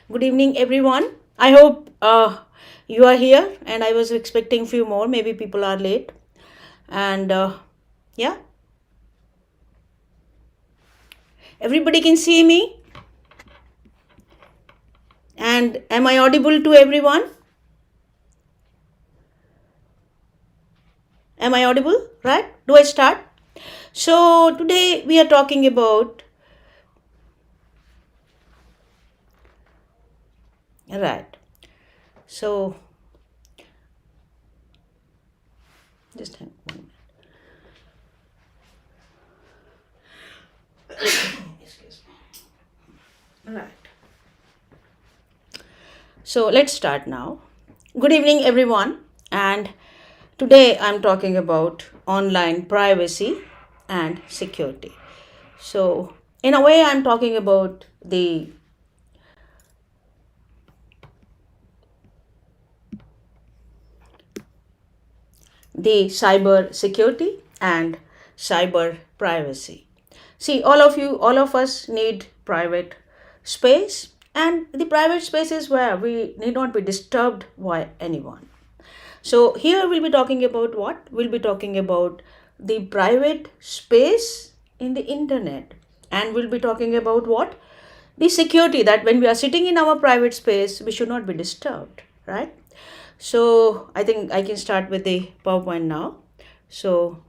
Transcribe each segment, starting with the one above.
Good evening, everyone. I hope you are here, and I was expecting few more. Maybe people are late, and yeah, everybody can see me. And am I audible to everyone? Am I audible? Right? Do I start? So today we are talking about right. So just hang on. Excuse me. Right. So let's start now. Good evening, everyone. And today I'm talking about online privacy and security. So, in a way, I'm talking about the cyber security and cyber privacy. See, all of us need private space, and the private space is where we need not be disturbed by anyone. So, here we'll be talking about what? We'll be talking about the private space in the internet, and we'll be talking about what? The security, that when we are sitting in our private space, we should not be disturbed, right? So I think I can start with the PowerPoint now. So,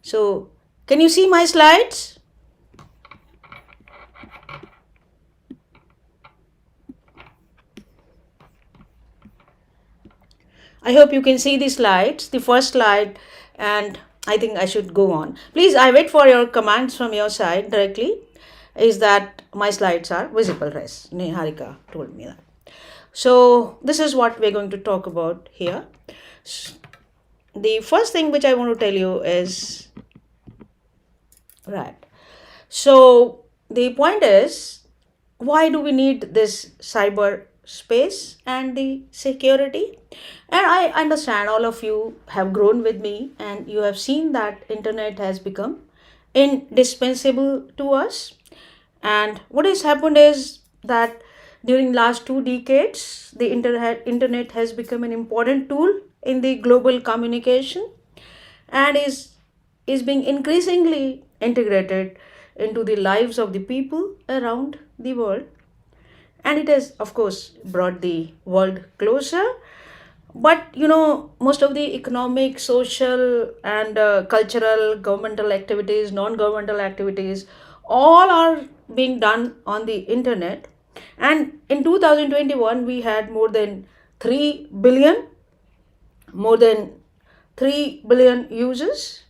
so can you see my slides? I hope you can see the slides, the first slide, and I think I should go on. Please, I wait for your commands from your side directly. Is that my slides are visible? Yes, Niharika told me that. So this is what we're going to talk about here. The first thing which I want to tell you is right. So the point is, why do we need this cyber space and the security? And I understand all of you have grown with me and you have seen that internet has become indispensable to us. And what has happened is that during last 2 decades, the internet has become an important tool in the global communication and is being increasingly integrated into the lives of the people around the world. And it has, of course, brought the world closer. But most of the economic, social, and cultural, governmental activities, non governmental activities, all are being done on the internet. And in 2021, we had more than 3 billion users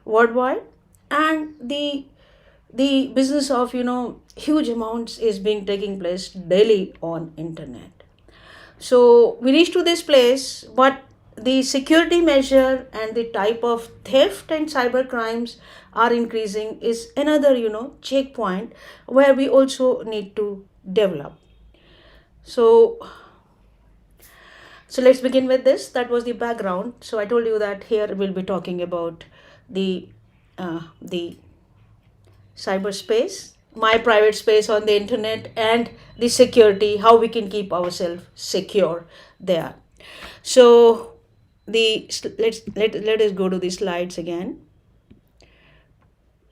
worldwide, and the business of huge amounts is being taking place daily on internet. So we reach to this place, but the security measure and the type of theft and cyber crimes are increasing is another checkpoint where we also need to develop. So so let's begin with this. That was the background. So I told you that here we'll be talking about the cyberspace, my private space on the internet, and the security, how we can keep ourselves secure there. So let us go to the slides again.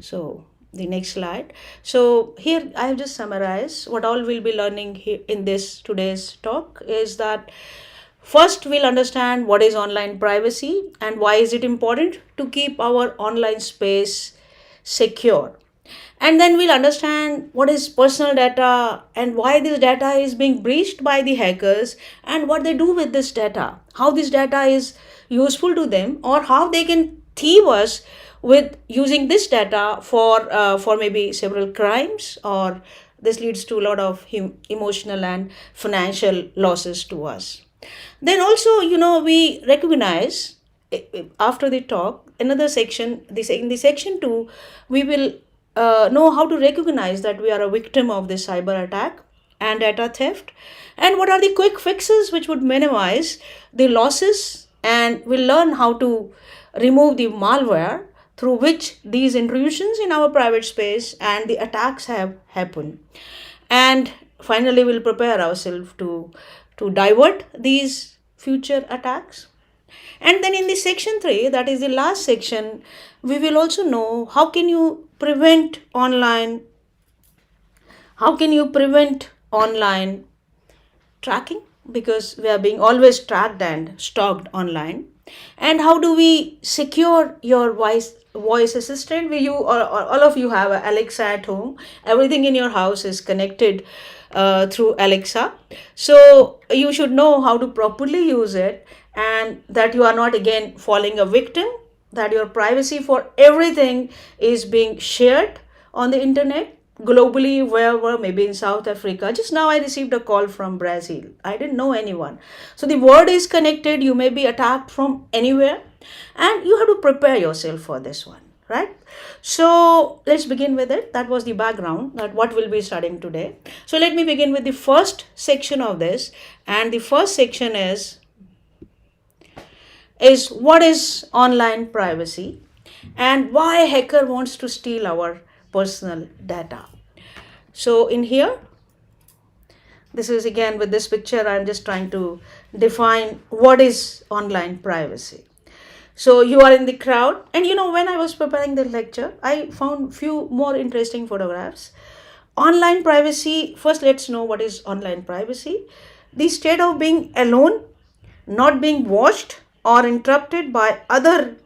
So the next slide. So here I have just summarized what all we'll be learning here in this today's talk is that first we'll understand what is online privacy and why is it important to keep our online space secure. And then we'll understand what is personal data and why this data is being breached by the hackers and what they do with this data, how this data is useful to them, or how they can thieve us with using this data for maybe several crimes, or this leads to a lot of emotional and financial losses to us. Then also, we recognize after the talk another section. In the section 2, we will know how to recognize that we are a victim of this cyber attack and data theft, and what are the quick fixes which would minimize the losses, and we'll learn how to remove the malware through which these intrusions in our private space and the attacks have happened. And finally we'll prepare ourselves to divert these future attacks. And then in the section 3, that is the last section, we will also know how can you prevent online tracking, because we are being always tracked and stalked online. And how do we secure your voice assistant? All of you have a Alexa at home. Everything in your house is connected through Alexa. So you should know how to properly use it, and that you are not again falling a victim, that your privacy for everything is being shared on the internet globally, wherever, maybe in South Africa. Just now I received a call from Brazil. I didn't know anyone. So the world is connected. You may be attacked from anywhere, and you have to prepare yourself for this one, right? So let's begin with it. That was the background, that what we'll be studying today. So let me begin with the first section of this. And the first section is what is online privacy and why a hacker wants to steal our personal data. So in here, this is again with this picture, I'm just trying to define what is online privacy. So you are in the crowd, and when I was preparing the lecture, I found few more interesting photographs. Online privacy, first let's know what is online privacy. The state of being alone, not being watched or interrupted by other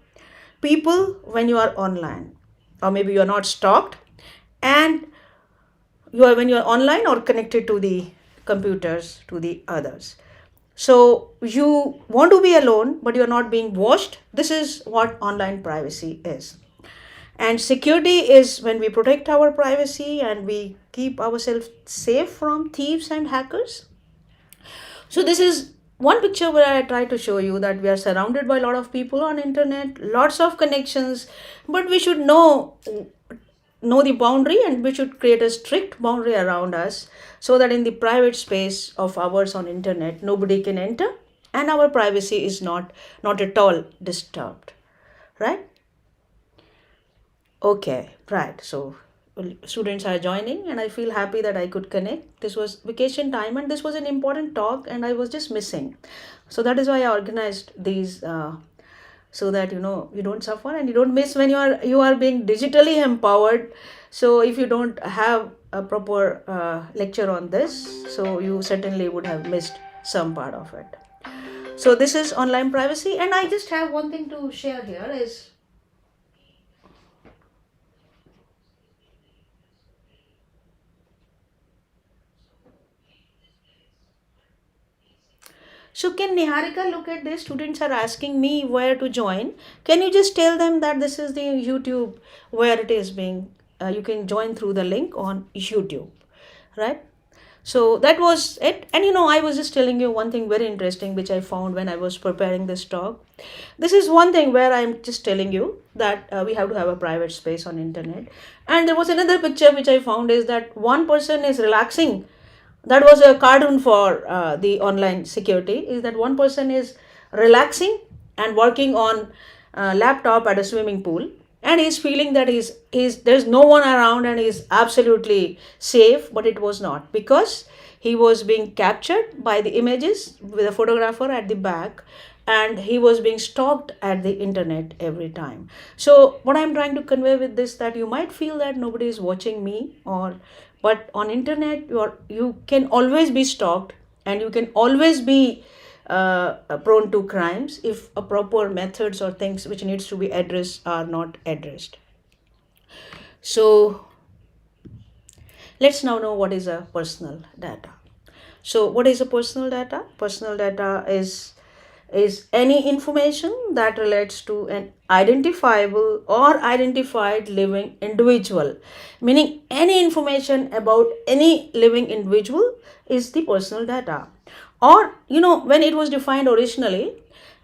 people when you are online, or maybe you are not stalked, and when you are online or connected to the computers, to the others. So you want to be alone, but you're not being watched. This is what online privacy is. And security is when we protect our privacy and we keep ourselves safe from thieves and hackers. So this is one picture where I try to show you that we are surrounded by a lot of people on internet, lots of connections, but we should know the boundary, and we should create a strict boundary around us, so that in the private space of ours on internet nobody can enter and our privacy is not at all disturbed, right? Okay, right. So students are joining, and I feel happy that I could connect. This was vacation time, and this was an important talk, and I was just missing. So that is why I organized these, so that you don't suffer and you don't miss when you are being digitally empowered. So if you don't have a proper lecture on this, so you certainly would have missed some part of it. So this is online privacy, and I just have one thing to share here is, so can Niharika look at this? Students are asking me where to join. Can you just tell them that this is the YouTube where it is being, you can join through the link on YouTube, right? So that was it. And I was just telling you one thing very interesting which I found when I was preparing this talk. This is one thing where I'm just telling you that we have to have a private space on internet. And there was another picture which I found is that one person is relaxing. That was a cartoon for the online security, is that one person is relaxing and working on laptop at a swimming pool, and he's feeling that there's no one around and he's absolutely safe, but it was not, because he was being captured by the images with a photographer at the back, and he was being stalked at the internet every time. So what I'm trying to convey with this, that you might feel that nobody is watching me, but on internet you can always be stalked, and you can always be prone to crimes if a proper methods or things which needs to be addressed are not addressed. So let's now know what is a personal data. So what is a personal data? Personal data is any information that relates to an identifiable or identified living individual, meaning any information about any living individual is the personal data. Or when it was defined originally,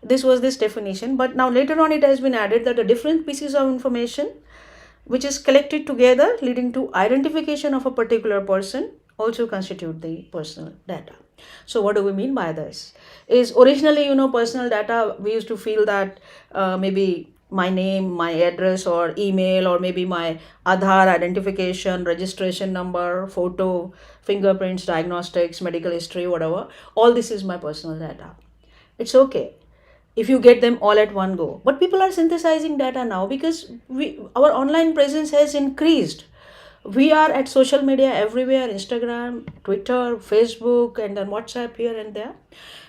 this was this definition, but now later on it has been added that the different pieces of information which is collected together leading to identification of a particular person also constitute the personal data. So what do we mean by this? Is originally, personal data, we used to feel that maybe my name, my address or email, or maybe my Aadhaar identification, registration number, photo, fingerprints, diagnostics, medical history, whatever. All this is my personal data. It's okay if you get them all at one go. But people are synthesizing data now because our online presence has increased. We are at social media everywhere: Instagram, Twitter, Facebook, and then WhatsApp here and there.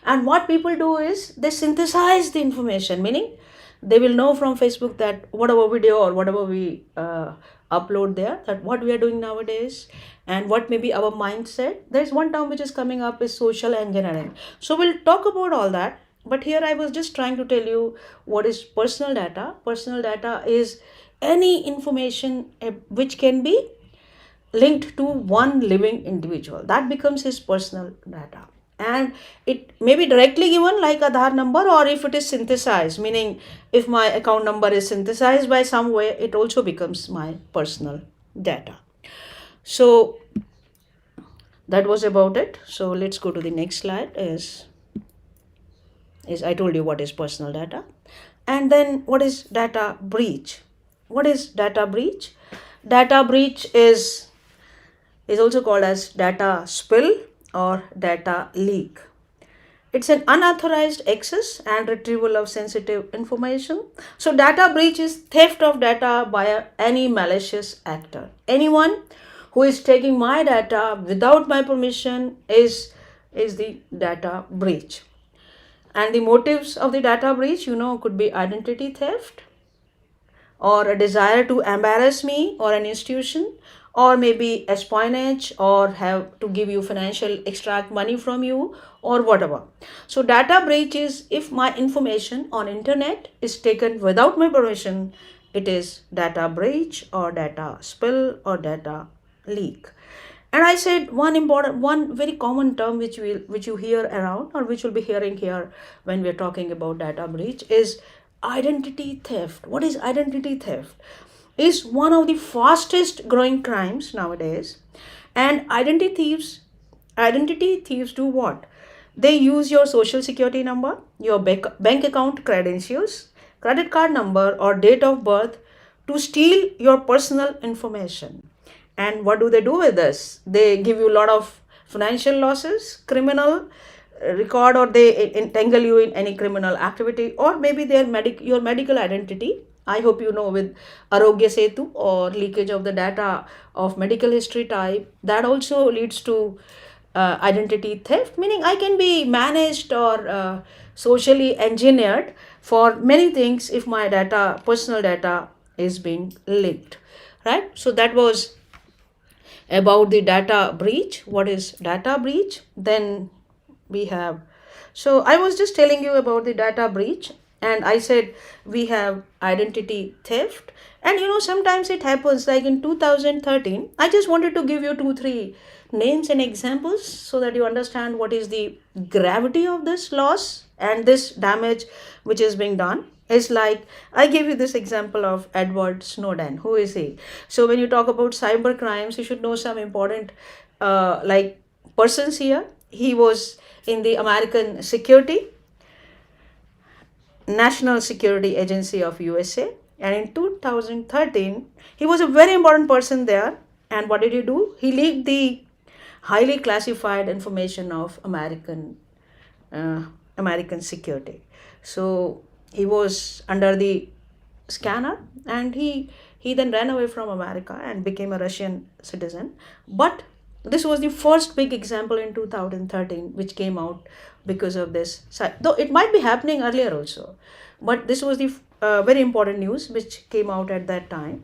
And what people do is they synthesize the information, meaning they will know from Facebook that whatever video or whatever we upload there, that what we are doing nowadays and what may be our mindset. There's one term which is coming up is social engineering. So we'll talk about all that. But here I was just trying to tell you what is personal data. Personal data is any information which can be linked to one living individual. That becomes his personal data. And it may be directly given like Aadhaar number, or if it is synthesized, meaning if my account number is synthesized by some way, it also becomes my personal data. So that was about it. So let's go to the next slide. Is I told you what is personal data. And then what is data breach? What is data breach? Data breach is also called as data spill or data leak. It's an unauthorized access and retrieval of sensitive information. So data breach is theft of data by any malicious actor. Anyone who is taking my data without my permission is the data breach. And the motives of the data breach, could be identity theft, or a desire to embarrass me or an institution, or maybe espionage, or have to give you financial, extract money from you, or whatever. So data breach is if my information on internet is taken without my permission. It is data breach or data spill or data leak. And I said one very common term which you hear around, or which you'll be hearing here when we're talking about data breach, is identity theft. What is identity theft? Is one of the fastest growing crimes nowadays. And identity thieves do what? They use your social security number, your bank account credentials, credit card number, or date of birth to steal your personal information. And what do they do with this? They give you a lot of financial losses, criminal record, or they entangle you in any criminal activity, or maybe your medical identity. I hope you know with Arogya Setu, or leakage of the data of medical history type, that also leads to identity theft, meaning I can be managed or socially engineered for many things if my personal data is being leaked, right? So that was about the data breach. What is data breach? Then we have, so I was just telling you about the data breach, and I said we have identity theft. And sometimes it happens like in 2013. I just wanted to give you 2-3 names and examples so that you understand what is the gravity of this loss and this damage which is being done. Is like, I gave you this example of Edward Snowden. Who is he? So when you talk about cyber crimes, you should know some important like persons here. He was in the American National Security Agency of USA. And in 2013, he was a very important person there. And what did he do? He leaked the highly classified information of American security. So he was under the scanner, and he then ran away from America and became a Russian citizen. But this was the first big example in 2013 which came out because of this. Though it might be happening earlier also, but this was the very important news which came out at that time.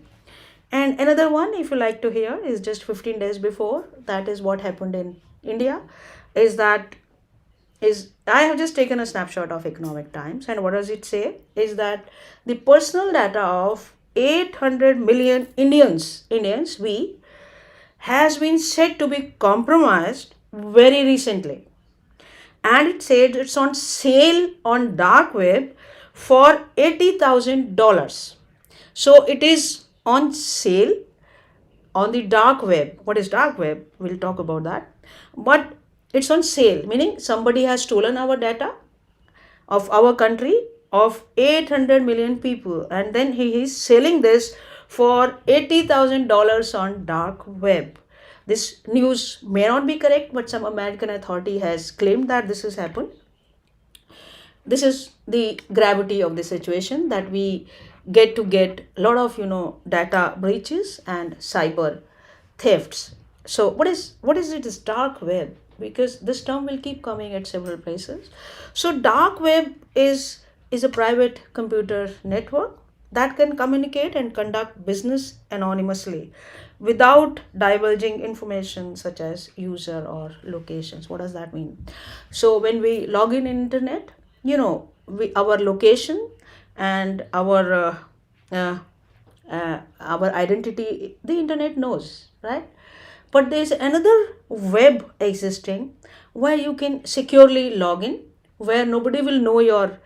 And another one, if you like to hear, is just 15 days before. That is what happened in India. I have just taken a snapshot of Economic Times, and what does it say? Is that the personal data of 800 million Indians, has been said to be compromised very recently. And it said it's on sale on dark web for $80,000. So it is on sale on the dark web. What is dark web? We'll talk about that. But it's on sale, meaning somebody has stolen our data of our country of 800 million people, and then he is selling this for $80,000 on dark web. This news may not be correct, but some American authority has claimed that this has happened. This is the gravity of the situation, that we get a lot of data breaches and cyber thefts. So what is it is dark web, because this term will keep coming at several places. So dark web is a private computer network that can communicate and conduct business anonymously without divulging information such as user or locations. What does that mean? So when we log in internet, our location and our identity, the internet knows, right? But there's another web existing where you can securely log in, where nobody will know your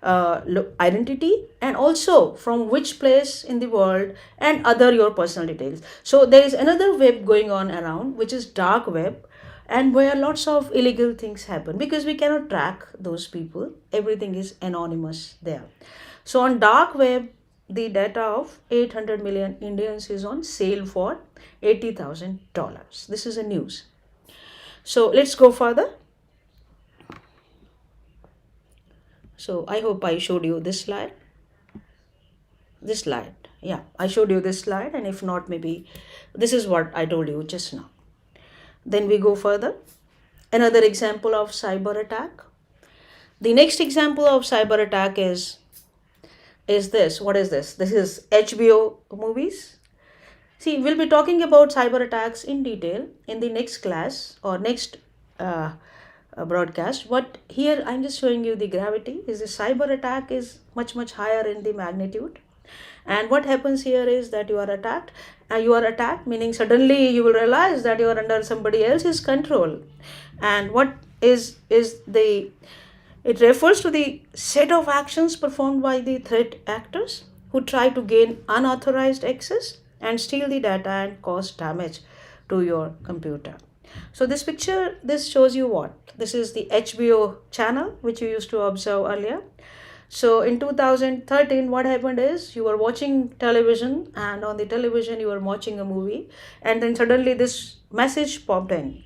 identity, and also from which place in the world, and other your personal details. So there is another web going on around, which is dark web, and where lots of illegal things happen, because we cannot track those people. Everything is anonymous there. So on dark web, the data of 800 million Indians is on sale for $80,000. This is a news. So let's go further. So I hope I showed you this slide. This slide. Yeah, I showed you this slide, and if not, maybe this is what I told you just now. Then we go further. Another example of cyber attack. The next example of cyber attack is this. What is this? This is HBO movies. See, we'll be talking about cyber attacks in detail in the next class or next broadcast. But here I'm just showing you the gravity. Is the cyber attack is much higher in the magnitude. And what happens here is that you are attacked. You are attacked, meaning suddenly you will realize that you are under somebody else's control. And what is the it refers to the set of actions performed by the threat actors who try to gain unauthorized access and steal the data and cause damage to your computer. So this picture, this shows you what? This is the HBO channel which you used to observe earlier. So in 2013, what happened is you were watching television, and on the television you were watching a movie, and then suddenly this message popped in,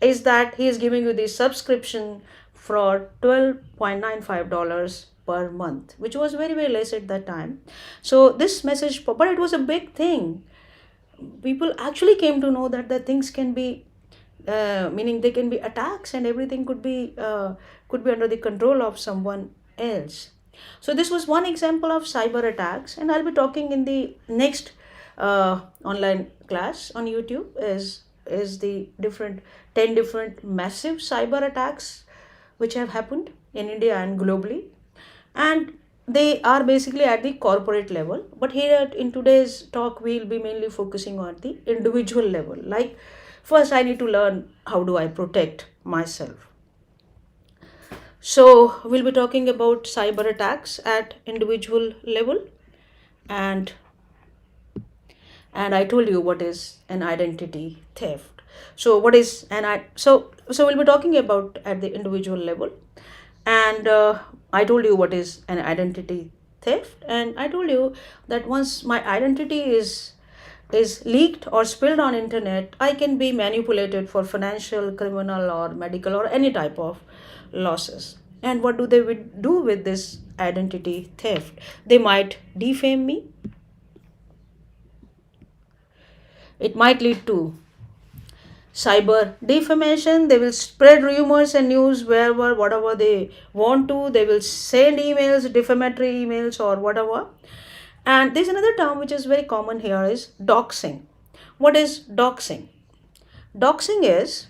is that he is giving you the subscription for $12.95 per month, which was very less at that time. So this message, but it was a big thing. People actually came to know that the things can be, meaning they can be attacks, and everything could be under the control of someone else. So this was one example of cyber attacks, and I'll be talking in the next online class on YouTube is the 10 different massive cyber attacks which have happened in India and globally, and they are basically at the corporate level. But here in today's talk, we'll be mainly focusing on the individual level. Like, first I need to learn how do I protect myself. So we'll be talking about cyber attacks at individual level, and I told you what is an identity theft. So what is so we'll be talking about at the individual level, and I told you what is an identity theft, and I told you that once my identity is leaked or spilled on internet, I can be manipulated for financial, criminal, or medical, or any type of losses. And what do they do with this identity theft? They might defame me. It might lead to cyber defamation. They will spread rumors and news wherever, whatever they want to. They will send emails, defamatory emails, or whatever. And there's another term which is very common here is doxing. What is doxing? Doxing is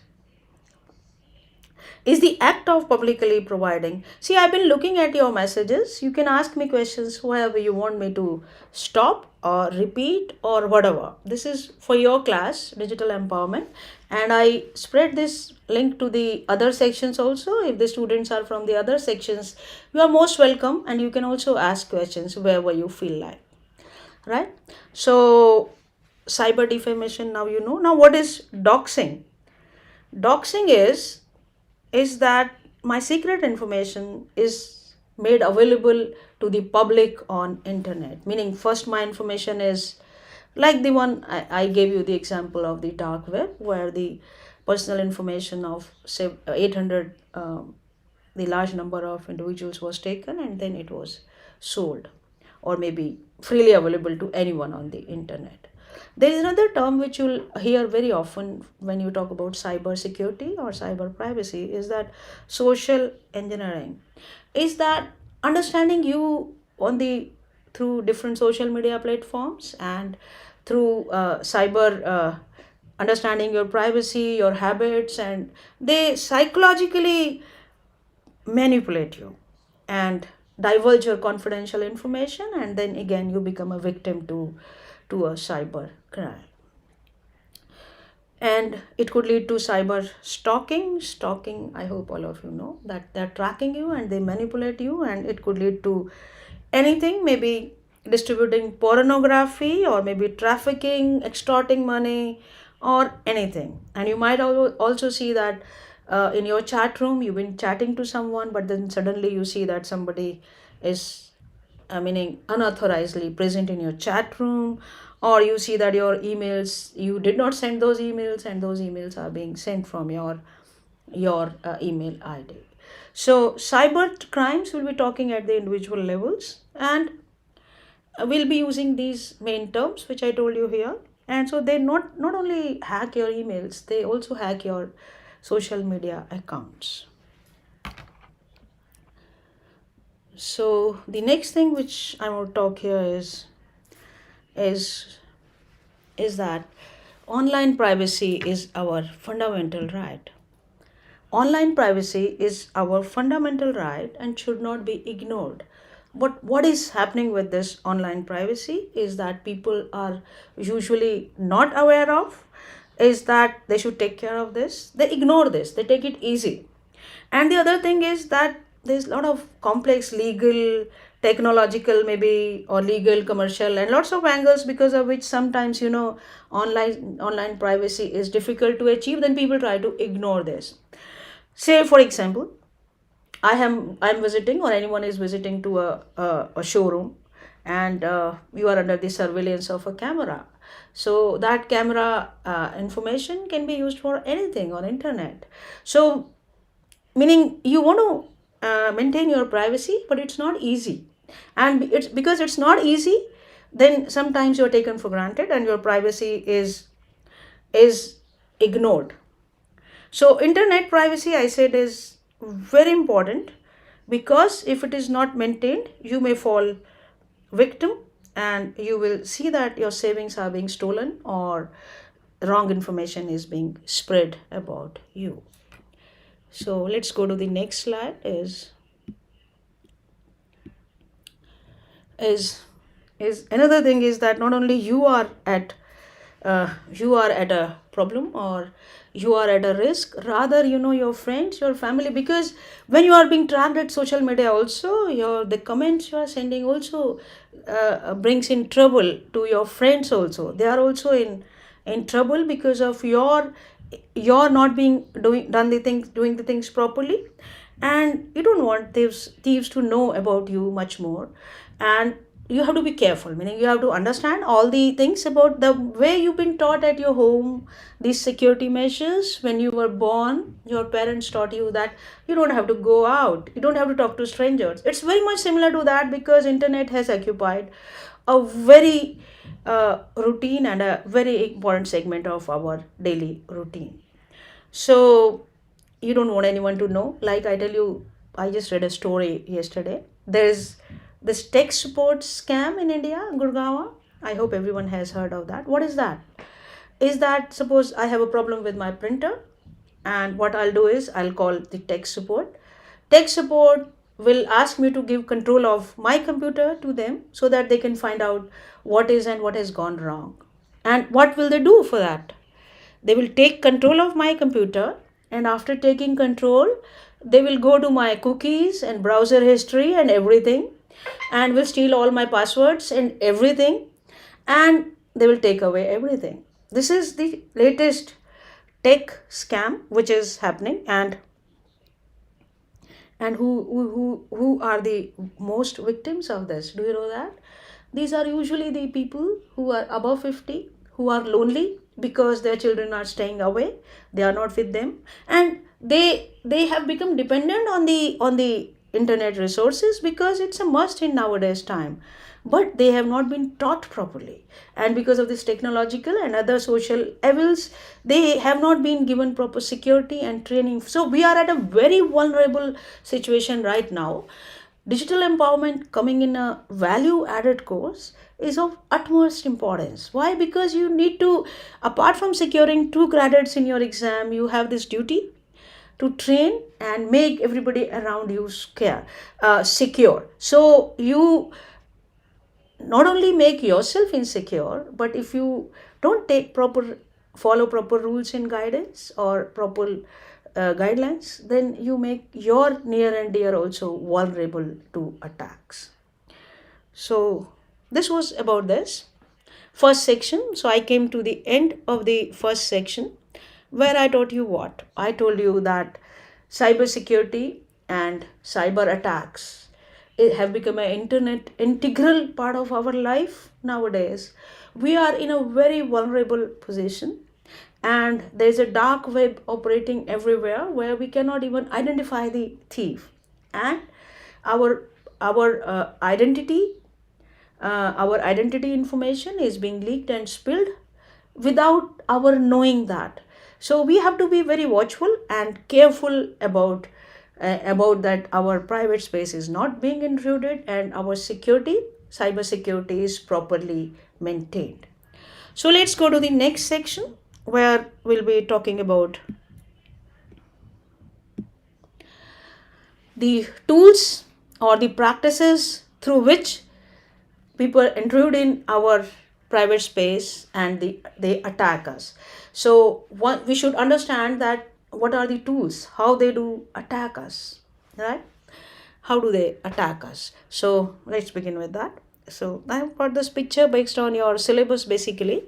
the act of publicly providing. See, I've been looking at your messages. You can ask me questions wherever you want me to stop or repeat or whatever. This is for your class, digital empowerment. And I spread this link to the other sections also. If the students are from the other sections, you are most welcome, and you can also ask questions wherever you feel like. Right? So, cyber defamation, now you know. Now, what is doxing? Doxing is that my secret information is made available to the public on internet. Meaning, first my information is like the one I gave you the example of the dark web, where the personal information of say 800, the large number of individuals was taken and then it was sold or maybe freely available to anyone on the internet. There is another term which you'll hear very often when you talk about cyber security or cyber privacy, is that social engineering. Is that understanding you on the through different social media platforms and through cyber understanding your privacy, your habits, and they psychologically manipulate you and divulge your confidential information, and then again you become a victim to a cyber crime. And it could lead to cyber stalking. I hope all of you know that they're tracking you and they manipulate you, and it could lead to anything, maybe distributing pornography or maybe trafficking, extorting money, or anything. And you might also see that in your chat room you've been chatting to someone, but then suddenly you see that somebody is meaning unauthorizedly present in your chat room, or you see that your emails, you did not send those emails and those emails are being sent from your email ID. So cyber crimes will be talking at the individual levels, and we'll be using these main terms which I told you here. And so they not only hack your emails, they also hack your social media accounts. So the next thing which I want to talk here is is that online privacy is our fundamental right. Online privacy is our fundamental right and should not be ignored. But what is happening with this online privacy is that people are usually not aware of, is that they should take care of this. They ignore this, they take it easy. And the other thing is that there's a lot of complex legal, technological, maybe, or legal, commercial, and lots of angles because of which sometimes, online privacy is difficult to achieve. Then people try to ignore this. Say, for example, I'm visiting, or anyone is visiting to a showroom, and you are under the surveillance of a camera. So that camera information can be used for anything on internet. So meaning you want to maintain your privacy, but it's not easy, and it's because it's not easy, then sometimes you're taken for granted and your privacy is ignored. So internet privacy, I said, is very important, because if it is not maintained, you may fall victim and you will see that your savings are being stolen or wrong information is being spread about you. So let's go to the next slide. Is another thing is that not only you are at a problem, or you are at a risk, rather your friends, your family, because when you are being tracked at social media also, the comments you are sending also brings in trouble to your friends also. They are also in trouble because of your not being doing the things properly, and you don't want thieves to know about you much more. And you have to be careful, meaning you have to understand all the things about the way you've been taught at your home, these security measures. When you were born, your parents taught you that you don't have to go out, you don't have to talk to strangers. It's very much similar to that, because internet has occupied a very routine and a very important segment of our daily routine. So you don't want anyone to know. Like I tell you, I just read a story yesterday. There's this tech support scam in India, Gurgaon. I hope everyone has heard of that. What is that? Is that, suppose I have a problem with my printer, and what I'll do is I'll call the tech support. Tech support will ask me to give control of my computer to them so that they can find out what is and what has gone wrong. And what will they do for that? They will take control of my computer, and after taking control, they will go to my cookies and browser history and everything, and will steal all my passwords and everything, and they will take away everything. This is the latest tech scam which is happening, And who are the most victims of this? Do you know that? These are usually the people who are above 50, who are lonely because their children are staying away, they are not with them, and they have become dependent on the internet resources because it's a must in nowadays time, but they have not been taught properly, and because of this technological and other social evils, they have not been given proper security and training. So we are at a very vulnerable situation right now. Digital empowerment coming in a value added course is of utmost importance. Why? Because you need to, apart from securing 2 credits in your exam, you have this duty to train and make everybody around you secure. So you not only make yourself insecure, but if you don't follow proper rules and guidance or proper guidelines, then you make your near and dear also vulnerable to attacks. So this was about this first section. So I came to the end of the first section where I taught you what? I told you that cybersecurity and cyber attacks have become an internet integral part of our life nowadays. We are in a very vulnerable position, and there's a dark web operating everywhere where we cannot even identify the thief, and our identity our identity information is being leaked and spilled without our knowing that. So we have to be very watchful and careful about that our private space is not being intruded and our cyber security is properly maintained. So let's go to the next section where we'll be talking about the tools or the practices through which people intrude in our private space and they attack us. So what we should understand that what are the tools, how they do attack us, right? How do they attack us? So let's begin with that. So I have got this picture based on your syllabus. Basically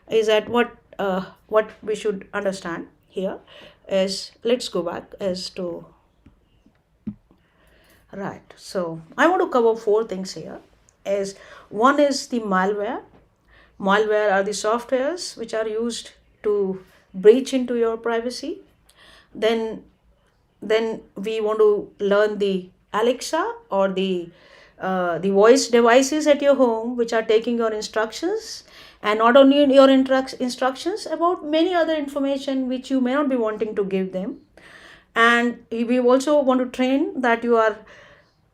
is that what we should understand here is, let's go back as to, right. So I want to cover 4 things here. Is one is the malware. Malware are the softwares which are used to breach into your privacy. Then we want to learn the Alexa or the voice devices at your home which are taking your instructions, and not only your instructions, about many other information which you may not be wanting to give them. And we also want to train that you are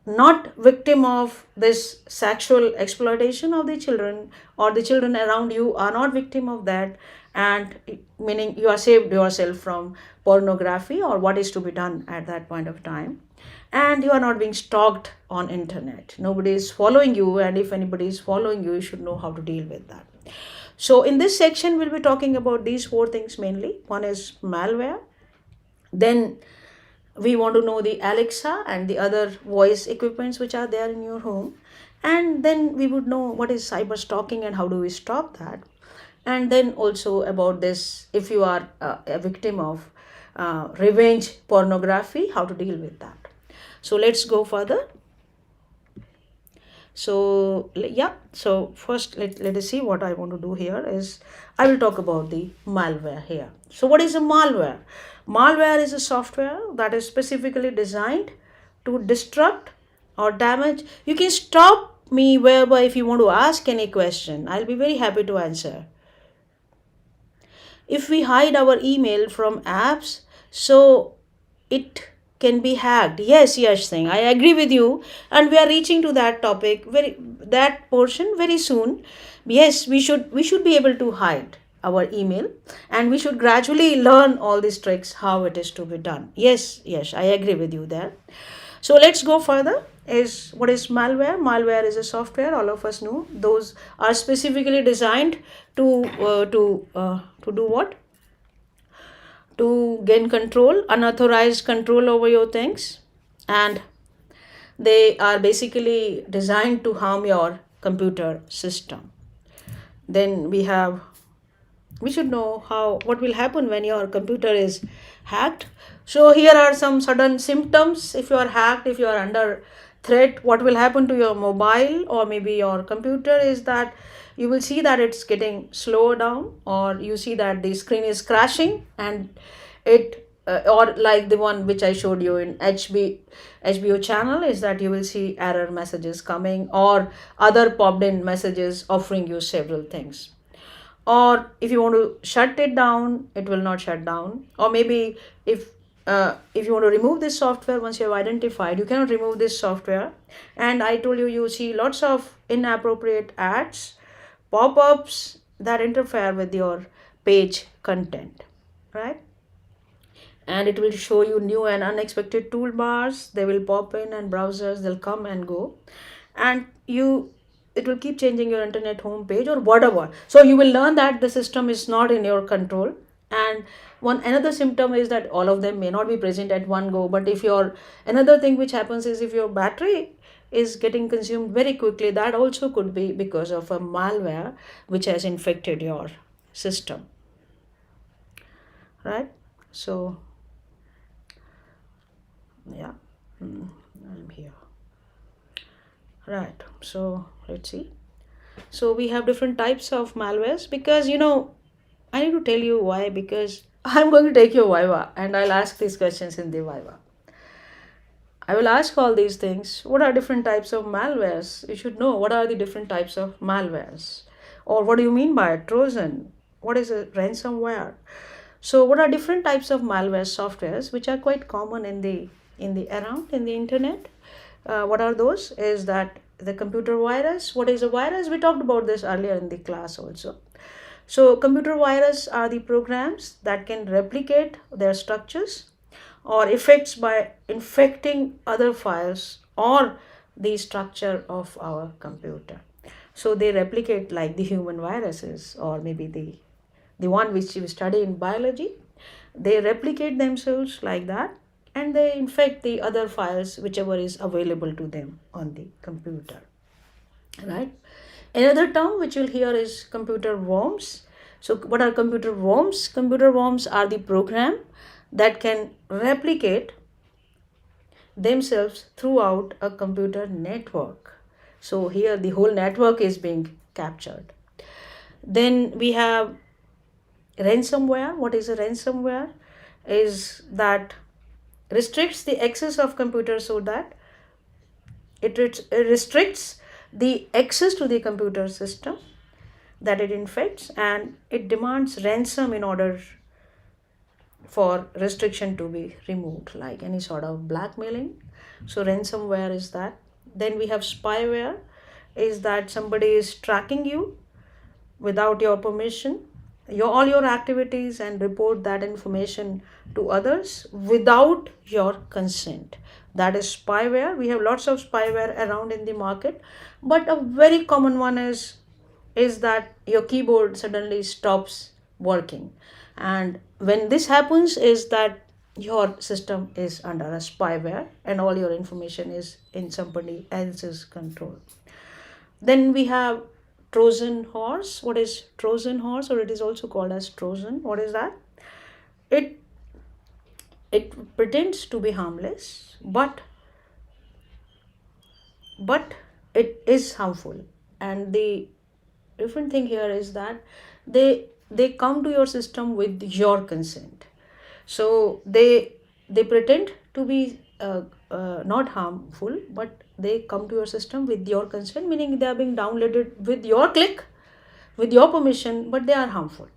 not victim of this sexual exploitation of the children, or the children around you are not victim of that, and meaning you are saved yourself from pornography or what is to be done at that point of time, and you are not being stalked on internet. Nobody is following you, and if anybody is following you, you should know how to deal with that. So in this section we'll be talking about these 4 things mainly. One is malware, then we want to know the Alexa and the other voice equipments which are there in your home, and then we would know what is cyber stalking and how do we stop that, and then also about this, if you are a victim of revenge pornography, how to deal with that. So let's go further. So yeah, so first let us see what I want to do here is I will talk about the malware here. So what is a malware? Malware is a software that is specifically designed to disrupt or damage. You can stop me whereby if you want to ask any question, I'll be very happy to answer. If we hide our email from apps, so it can be hacked. Yes, thing. I agree with you, and we are reaching to that topic, that portion very soon. Yes, we should be able to hide our email, and we should gradually learn all these tricks how it is to be done. Yes, I agree with you there. So let's go further. Is what is malware? Malware is a software, all of us know. Those are specifically designed to do what? To gain control, unauthorized control over your things, and they are basically designed to harm your computer system. Then we should know what will happen when your computer is hacked. So here are some sudden symptoms. If you are hacked, if you are under threat, what will happen to your mobile or maybe your computer is that you will see that it's getting slower down, or you see that the screen is crashing, and it or like the one which I showed you in HBO channel, is that you will see error messages coming or other popped in messages offering you several things. Or if you want to shut it down, it will not shut down. Or maybe if you want to remove this software, once you have identified, you cannot remove this software. And I told you, you see lots of inappropriate ads, pop-ups that interfere with your page content, right? And it will show you new and unexpected toolbars. They will pop in, and browsers, they'll come and go, and it will keep changing your internet homepage or whatever. So you will learn that the system is not in your control. And one another symptom is that all of them may not be present at one go, but if your another thing which happens is if your battery is getting consumed very quickly, that also could be because of a malware which has infected your system, right? So yeah, I'm here, right? So let's see. So we have different types of malwares, because I need to tell you why, because I'm going to take your Viva and I'll ask these questions in the Viva. I will ask all these things. What are different types of malwares? You should know what are the different types of malwares. Or what do you mean by a Trojan? What is a ransomware? So what are different types of malware softwares which are quite common in the internet? What are those? Is that the computer virus? What is a virus? We talked about this earlier in the class also. So computer virus are the programs that can replicate their structures or effects by infecting other files or the structure of our computer. So they replicate like the human viruses, or maybe the one which we study in biology. They replicate themselves like that, and they infect the other files whichever is available to them on the computer, right? Another term which you'll hear is computer worms. So what are computer worms? Computer worms are the program that can replicate themselves throughout a computer network. So here the whole network is being captured. Then we have ransomware. What is a ransomware? Is that restricts the access of computer, so that it restricts the access to the computer system that it infects, and it demands ransom in order for restriction to be removed, like any sort of blackmailing. So ransomware is that. Then we have spyware, is that somebody is tracking you without your permission, all your activities, and report that information to others without your consent. That is spyware. We have lots of spyware around in the market, but a very common one is that your keyboard suddenly stops working, and when this happens is that your system is under a spyware and all your information is in somebody else's control. Then we have Trojan horse. What is Trojan horse, or it is also called as Trojan? What is that? It it pretends to be harmless, but it is harmful. And the different thing here is that they come to your system with your consent. So they pretend to be not harmful, but they come to your system with your consent, meaning they are being downloaded with your click, with your permission, but they are harmful,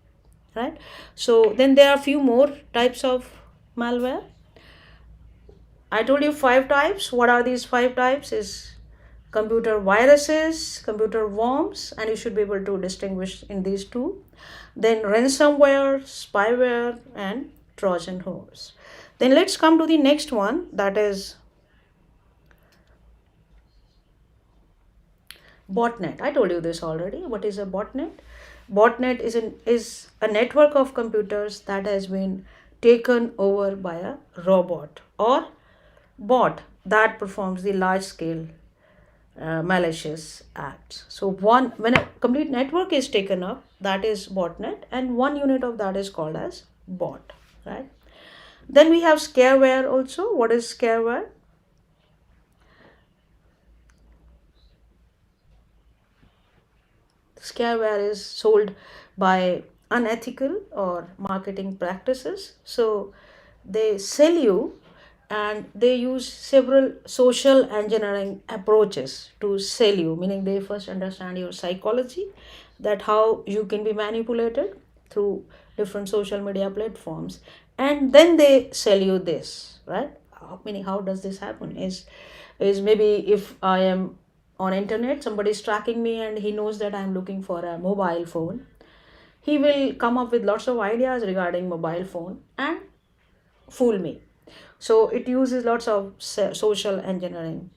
right? So then there are few more types of malware. I told you 5 types. What are these 5 types? Is computer viruses, computer worms, and you should be able to distinguish in these two. Then ransomware, spyware, and Trojan horse. Then let's come to the next one, that is botnet. I told you this already. What is a botnet? Botnet is a network of computers that has been taken over by a robot or bot that performs the large scale malicious acts. So when a complete network is taken up, that is botnet, and one unit of that is called as bot, right? Then we have scareware also. What is scareware? Scareware is sold by unethical or marketing practices. So they sell you, and they use several social engineering approaches to sell you, meaning they first understand your psychology, that how you can be manipulated through different social media platforms, and then they sell you this, right? Meaning, how does this happen is maybe if I am on internet, somebody is tracking me and he knows that I am looking for a mobile phone, he will come up with lots of ideas regarding mobile phone and fool me. So it uses lots of social engineering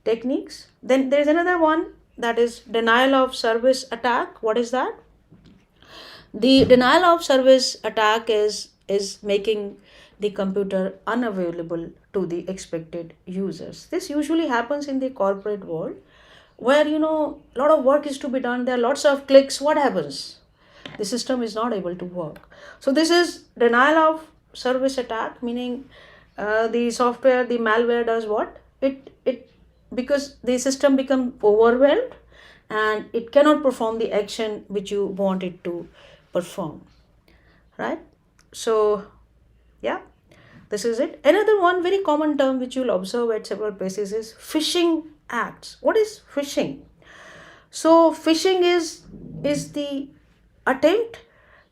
techniques. Then there's another one, that is denial of service attack. What is that? The denial of service attack is making the computer unavailable to the expected users. This usually happens in the corporate world, where a lot of work is to be done. There are lots of clicks. What happens? The system is not able to work. So this is denial of service attack, meaning the software, the malware does what? It because the system become overwhelmed, and it cannot perform the action which you want it to perform, right? So yeah, this is it. Another one very common term which you'll observe at several places is phishing acts. What is phishing? So phishing is the attempt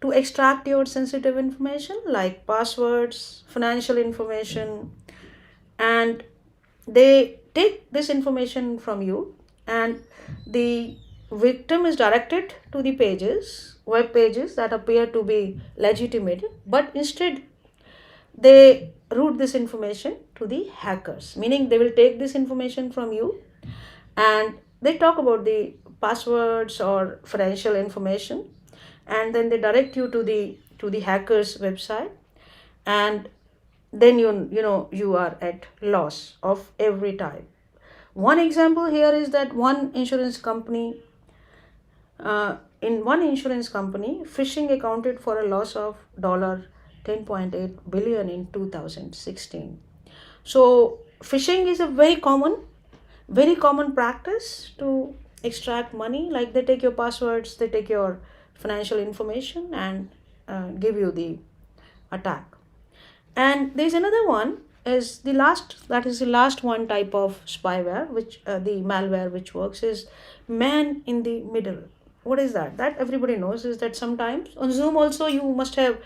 to extract your sensitive information like passwords, financial information, and they take this information from you, and the victim is directed to the web pages that appear to be legitimate, but instead they route this information to the hackers, meaning they will take this information from you, and they talk about the passwords or financial information, and then they direct you to the hackers website, and then you are at loss of every type. One example here is that in one insurance company, phishing accounted for a loss of $10.8 billion in 2016. So phishing is a very common practice to extract money. Like they take your passwords, they take your financial information, and give you the attack. And there's another one, is the last one type of spyware, which the malware which works, is man in the middle. What is that? That everybody knows, is that sometimes on Zoom also, you must have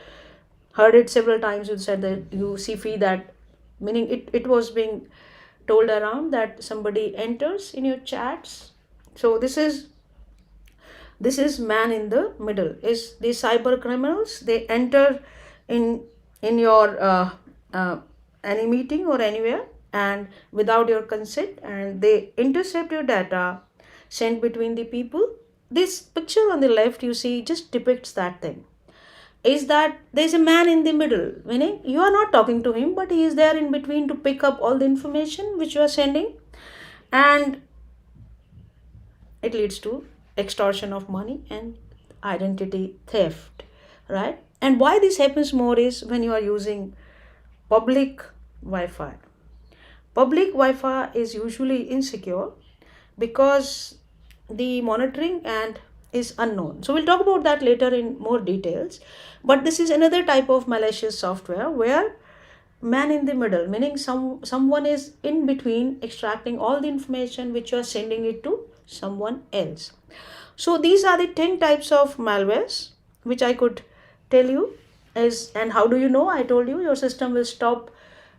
heard it several times. You said that you see that, meaning it was being told around that somebody enters in your chats. So this is man in the middle, is the cyber criminals. They enter in your any meeting or anywhere, and without your consent, and they intercept your data sent between the people. This picture on the left you see just depicts that thing, is that there's a man in the middle, meaning you are not talking to him, but he is there in between to pick up all the information which you are sending, and it leads to extortion of money and identity theft, right? And why this happens more is when you are using public Wi-Fi. Public Wi-Fi is usually insecure because the monitoring and is unknown. So we'll talk about that later in more details. But this is another type of malicious software where man in the middle, meaning someone is in between extracting all the information which you are sending it to someone else. So these are the 10 types of malwares which I could tell you. And how do you know? I told you, your system will stop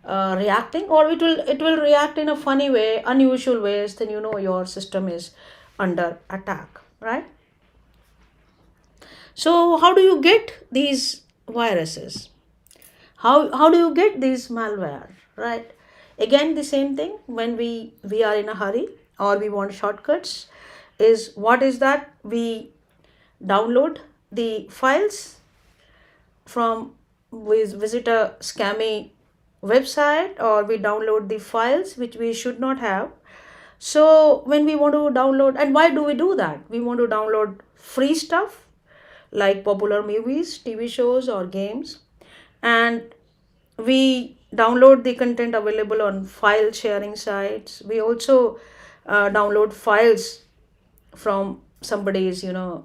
reacting, or it will react in a funny way, unusual ways. Then your system is under attack, right? So how do you get these viruses? How do you get these malware, right? Again, the same thing, when we are in a hurry or we want shortcuts, is what is that? We download the files from, we visit a scammy website, or we download the files which we should not have. So when we want to download, and why do we do that? We want to download free stuff like popular movies, TV shows, or games. And We download the content available on file sharing sites. We also download files from somebody's, pen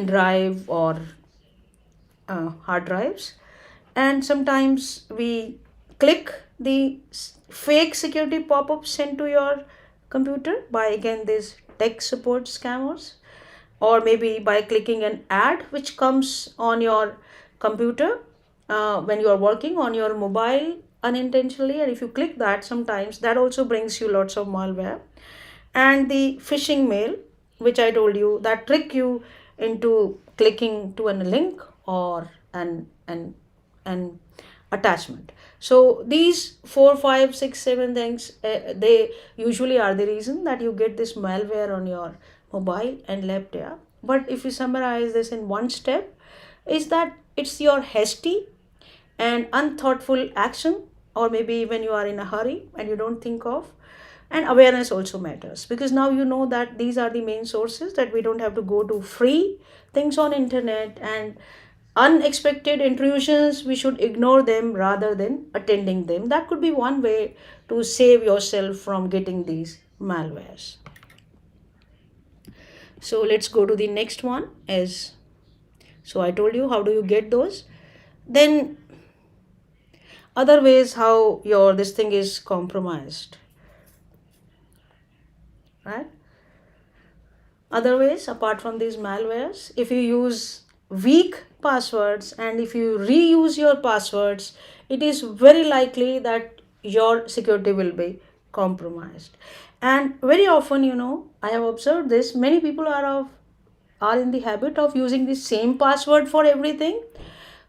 drive or hard drives. And sometimes we click the fake security pop-ups sent to your computer by, again, these tech support scammers, or maybe by clicking an ad which comes on your computer when you are working on your mobile unintentionally. And if you click that, sometimes that also brings you lots of malware. And the phishing mail, which I told you, that trick you into clicking to a link or an attachment. So these 4, 5, 6, 7 things, they usually are the reason that you get this malware on your mobile and laptop. But if you summarize this in one step, is that it's your hasty and unthoughtful action, or maybe when you are in a hurry and you don't think of. And awareness also matters, because now you know that these are the main sources, that we don't have to go to free things on internet, and unexpected intrusions, we should ignore them rather than attending them. That could be one way to save yourself from getting these malwares. So let's go to the next one. As so I told you, how do you get those? Then other ways how your this thing is compromised, right? Other ways apart from these malwares, if you use weak passwords and if you reuse your passwords, it is very likely that your security will be compromised. And very often, I have observed this, many people are in the habit of using the same password for everything.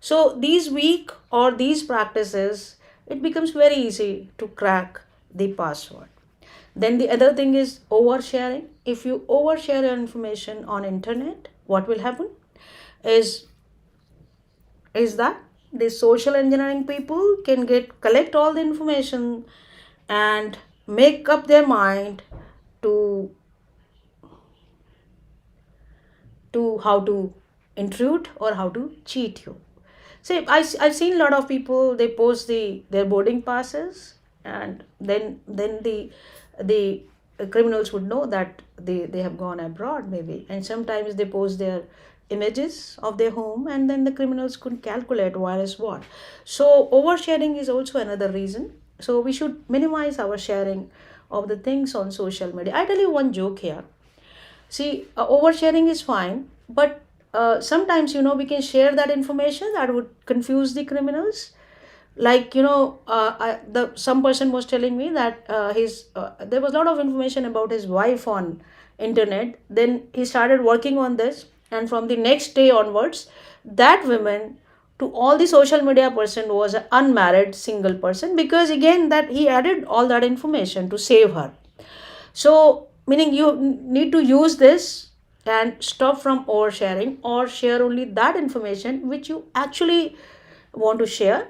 So these weak or these practices, it becomes very easy to crack the password. Then the other thing is oversharing. If you overshare your information on internet, what will happen is is that the social engineering people can collect all the information and make up their mind to how to intrude or how to cheat you. See, I've seen a lot of people, they post their boarding passes, and then the criminals would know that they have gone abroad maybe, and sometimes they post their images of their home, and then the criminals could calculate where is what. So oversharing is also another reason. So we should minimize our sharing of the things on social media. I tell you one joke here. See, oversharing is fine, but sometimes, we can share that information that would confuse the criminals. Like, some person was telling me that there was a lot of information about his wife on internet. Then he started working on this, and from the next day onwards, that woman to all the social media person was an unmarried single person, because again that he added all that information to save her. So, meaning you need to use this and stop from oversharing, or share only that information which you actually want to share,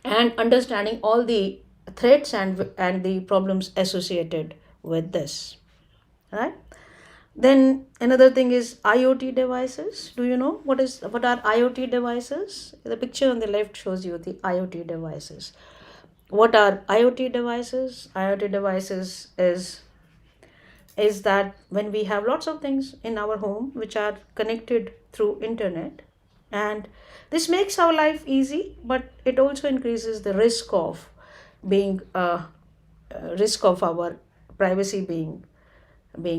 and understanding all the threats and the problems associated with this, right? Then another thing is IoT devices. Do you know what are IoT devices? The picture on the left shows you the IoT devices. What are IoT devices? IoT devices is that when we have lots of things in our home which are connected through internet, and this makes our life easy, but it also increases the risk of being risk of our privacy being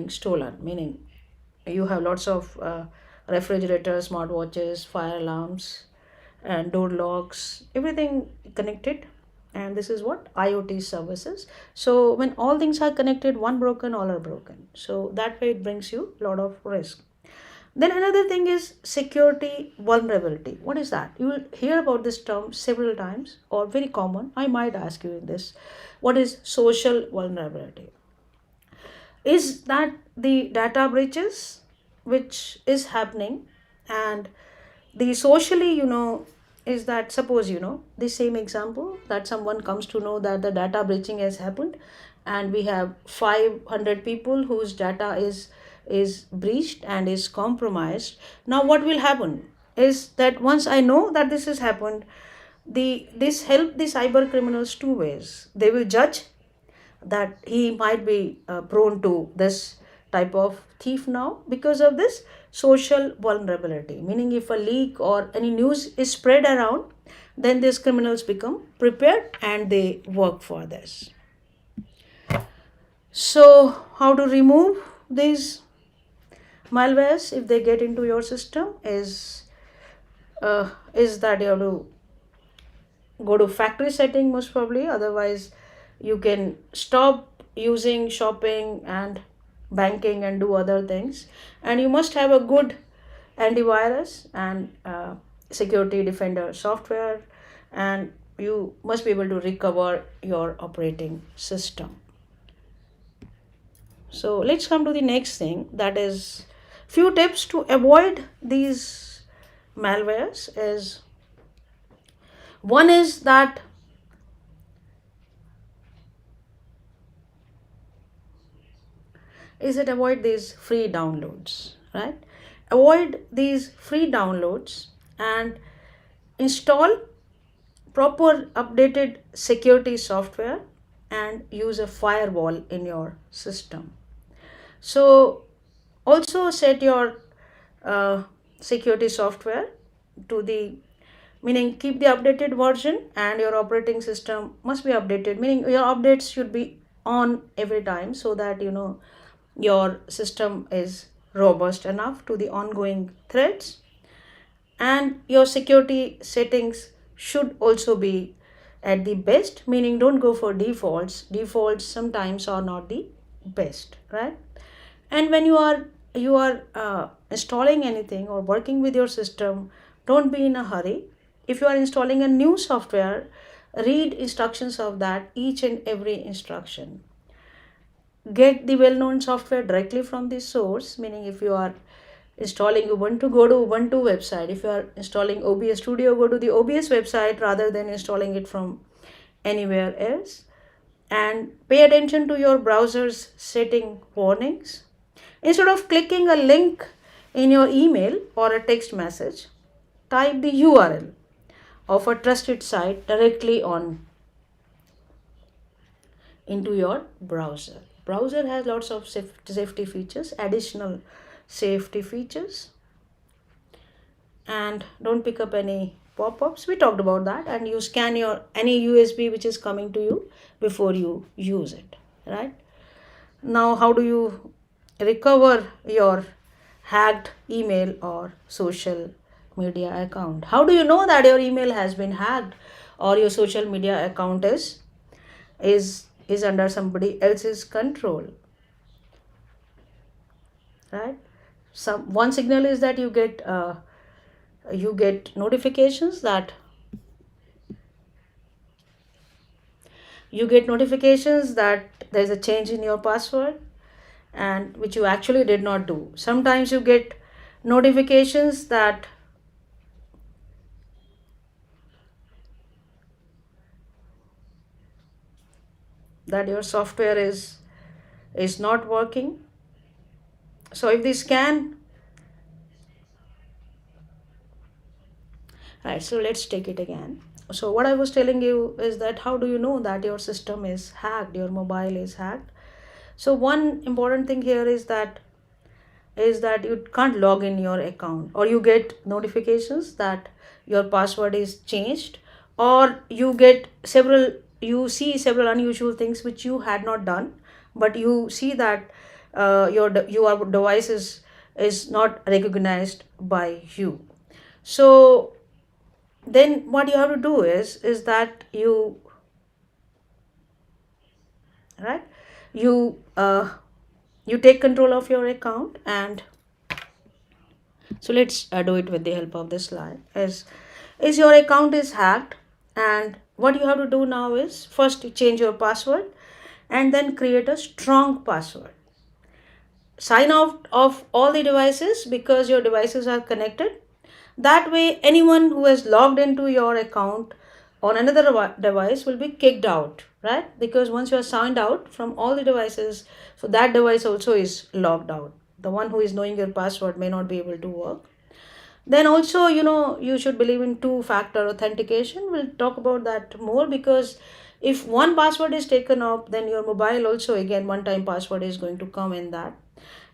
stolen. Meaning you have lots of refrigerators, smartwatches, fire alarms, and door locks, everything connected. And this is what IoT services. So when all things are connected, one broken, all are broken. So that way it brings you a lot of risk. Then another thing is security vulnerability. What is that? You will hear about this term several times, or very common. I might ask you in this. What is social vulnerability? Is that the data breaches which is happening, and the socially, is that, suppose, the same example, that someone comes to know that the data breaching has happened, and we have 500 people whose data is breached and is compromised. Now what will happen is that once I know that this has happened, This help the cyber criminals two ways. They will judge that he might be prone to this type of thief now because of this social vulnerability, meaning if a leak or any news is spread around, then these criminals become prepared and they work for this. So how to remove these malwares if they get into your system is that you have to go to factory setting most probably, otherwise you can stop using shopping and banking and do other things, and you must have a good antivirus and security defender software, and you must be able to recover your operating system. So let's come to the next thing, that is few tips to avoid these malwares. Is one is that avoid these free downloads, right? Avoid these free downloads and install proper updated security software and use a firewall in your system. So also set your security software to the, meaning keep the updated version, and your operating system must be updated, meaning your updates should be on every time so that your system is robust enough to the ongoing threats, and your security settings should also be at the best, meaning don't go for defaults sometimes are not the best, right? And when you are installing anything or working with your system, don't be in a hurry. If you are installing a new software, read instructions of that, each and every instruction. Get the well-known software directly from the source, meaning if you are installing Ubuntu, go to Ubuntu website. If you are installing OBS Studio, go to the OBS website rather than installing it from anywhere else. And pay attention to your browser's setting warnings. Instead of clicking a link in your email or a text message, type the URL of a trusted site directly on into your browser. Browser has lots of safety features, additional safety features, and don't pick up any pop-ups. We talked about that, and you scan your any USB which is coming to you before you use it, right? Now how do you recover your hacked email or social media account? How do you know that your email has been hacked or your social media account is under somebody else's control, right? One signal is that you get notifications that there's a change in your password, and which you actually did not do. Sometimes you get notifications that your software is not working. So if they scan, right, so let's take it again. So what I was telling you is that how do you know that your system is hacked, your mobile is hacked? So one important thing here is that you can't log in your account, or you get notifications that your password is changed, or you see several unusual things which you had not done, but you see that your device is not recognized by you. So then what you have to do is that you right you take control of your account. And so let's do it with the help of this slide. Is your account is hacked, and what you have to do now is first you change your password and then create a strong password. Sign out of all the devices because your devices are connected. That way anyone who has logged into your account on another device will be kicked out, right? Because once you are signed out from all the devices, so that device also is logged out. The one who is knowing your password may not be able to work. Then also, you should believe in two-factor authentication. We'll talk about that more, because if one password is taken off, then your mobile also, again, one-time password is going to come in that.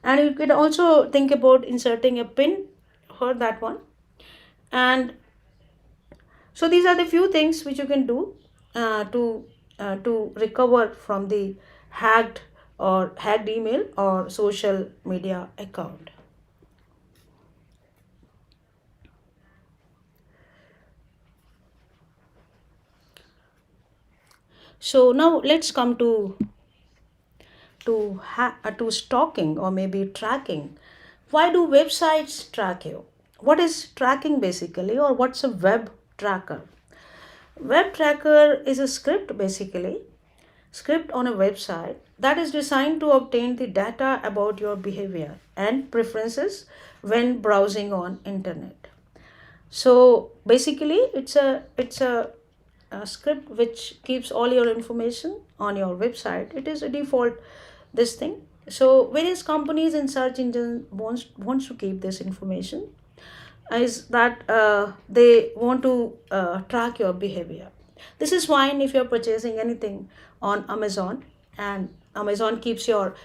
And you could also think about inserting a pin for that one. And so these are the few things which you can do to recover from the hacked email or social media account. So now let's come to stalking or maybe tracking. Why do websites track you? What is tracking basically, or what's a web tracker? Web tracker is a script, basically script on a website that is designed to obtain the data about your behavior and preferences when browsing on internet. So basically it's a script which keeps all your information on your website. It is a default this thing. So various companies and search engine wants to keep this information, is that they want to track your behavior. This is fine if you're purchasing anything on Amazon, and Amazon keeps your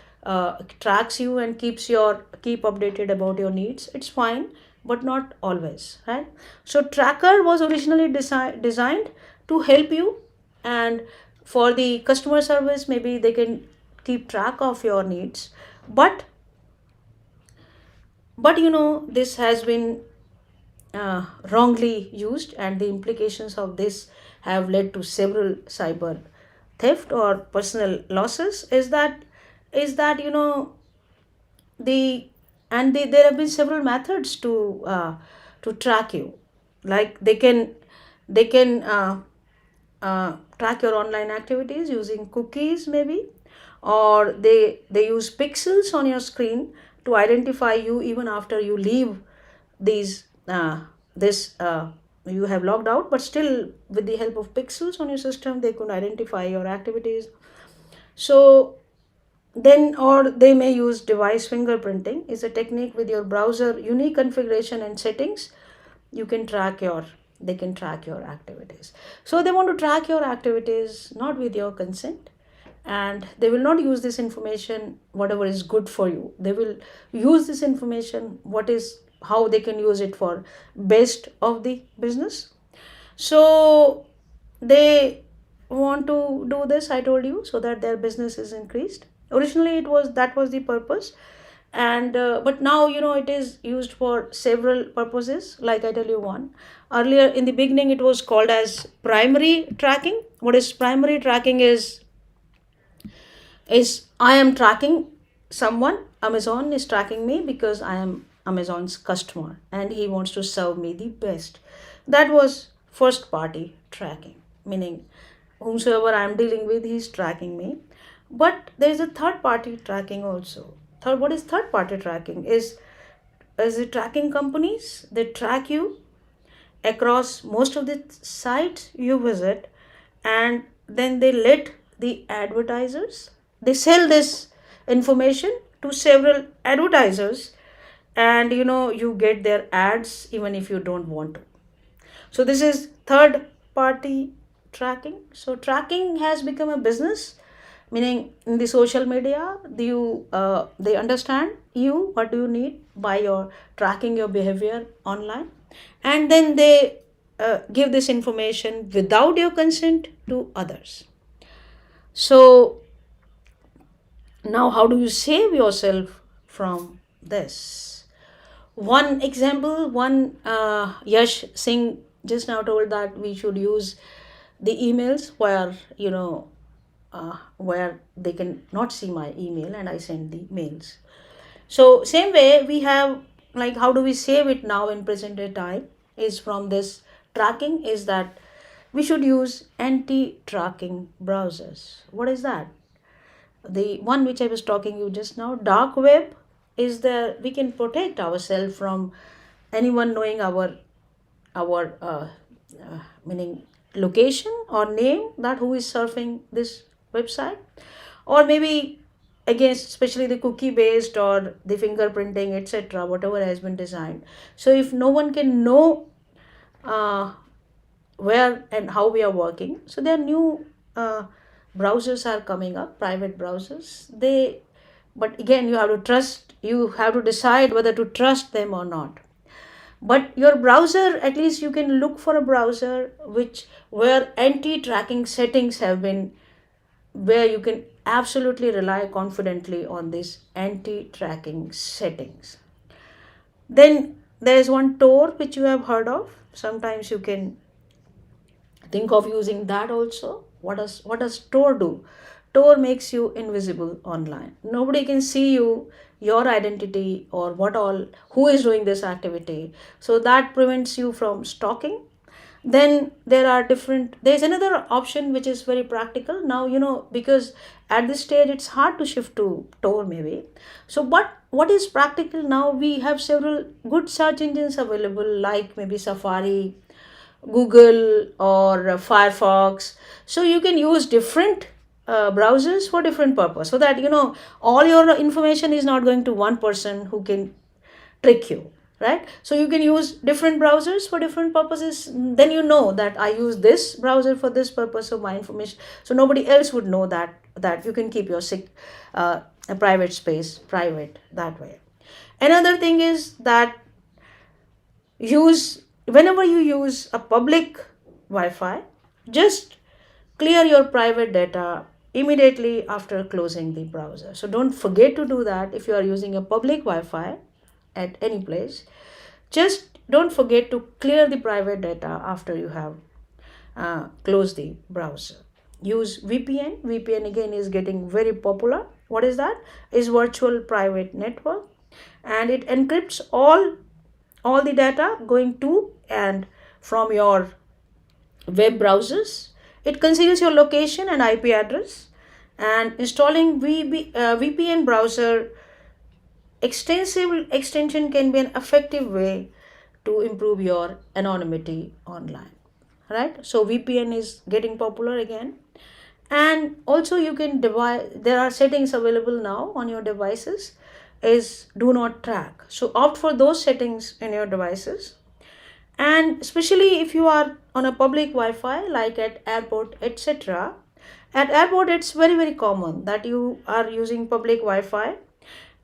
tracks you and keep updated about your needs. It's fine, but not always, right? So tracker was originally designed to help you, and for the customer service, maybe they can keep track of your needs. But this has been wrongly used, and the implications of this have led to several cyber theft or personal losses. Is that the and there have been several methods to track you. Like they can track your online activities using cookies, maybe, or they use pixels on your screen to identify you even after you leave these this you have logged out, but still with the help of pixels on your system they could identify your activities. So then, or they may use device fingerprinting, is a technique with your browser unique configuration and settings. You can track your They can track your activities. So they want to track your activities not with your consent, and they will not use this information whatever is good for you. They will use this information what is how they can use it for best of the business. So they want to do this, I told you, so that their business is increased. Originally it was that was the purpose, and but now it is used for several purposes. Like I tell you one, earlier in the beginning it was called as primary tracking. What is primary tracking is I am tracking someone. Amazon is tracking me because I am Amazon's customer and he wants to serve me the best. That was first party tracking, meaning whomsoever I am dealing with, he is tracking me. But there is a third party tracking also. What is third party tracking? Is it tracking companies? They track you across most of the sites you visit, and then they let the advertisers, they sell this information to several advertisers, and you get their ads even if you don't want to. So this is third party tracking. So tracking has become a business, meaning in the social media, they understand you, what do you need by your tracking your behavior online, and then they give this information without your consent to others. So now how do you save yourself from this? One example, Yash Singh just now told that we should use the emails where they can not see my email and I send the mails. So same way we have, like, how do we save it now in present day time is from this tracking, is that we should use anti-tracking browsers. What is that? The one which I was talking you just now, dark web, is the we can protect ourselves from anyone knowing our meaning location or name, that who is surfing this website, or maybe against especially the cookie based or the fingerprinting, etc., whatever has been designed. So if no one can know uh, where and how we are working, so there are new uh, browsers are coming up, private browsers. They, but again, you have to trust, you have to decide whether to trust them or not. But your browser, at least you can look for a browser which where anti-tracking settings have been, where you can absolutely rely confidently on these anti-tracking settings. Then there is one Tor which you have heard of. Sometimes you can think of using that also. What does Tor do? Tor makes you invisible online. Nobody can see you, your identity, or what all, who is doing this activity. So that prevents you from stalking. Then there's another option which is very practical now, because at this stage it's hard to shift to Tor maybe. So but what is practical now, we have several good search engines available, like maybe Safari, Google, or Firefox. So you can use different browsers for different purpose, so that all your information is not going to one person who can trick you, right? So you can use different browsers for different purposes. Then you know that I use this browser for this purpose, so my information, so nobody else would know that you can keep your a private space private that way. Another thing is that use whenever you use a public Wi-Fi, just clear your private data immediately after closing the browser. So don't forget to do that if you are using a public Wi-Fi at any place. Just don't forget to clear the private data after you have closed the browser. Use VPN. VPN again is getting very popular. What is that? Is virtual private network, and it encrypts all the data going to and from your web browsers. It conceals your location and IP address. And installing VPN browser extensive extension can be an effective way to improve your anonymity online, right? So VPN is getting popular again. And also you can there are settings available now on your devices, is do not track. So opt for those settings in your devices. And especially if you are on a public Wi-Fi, like at airport, etc. At airport it's very very common that you are using public Wi-Fi,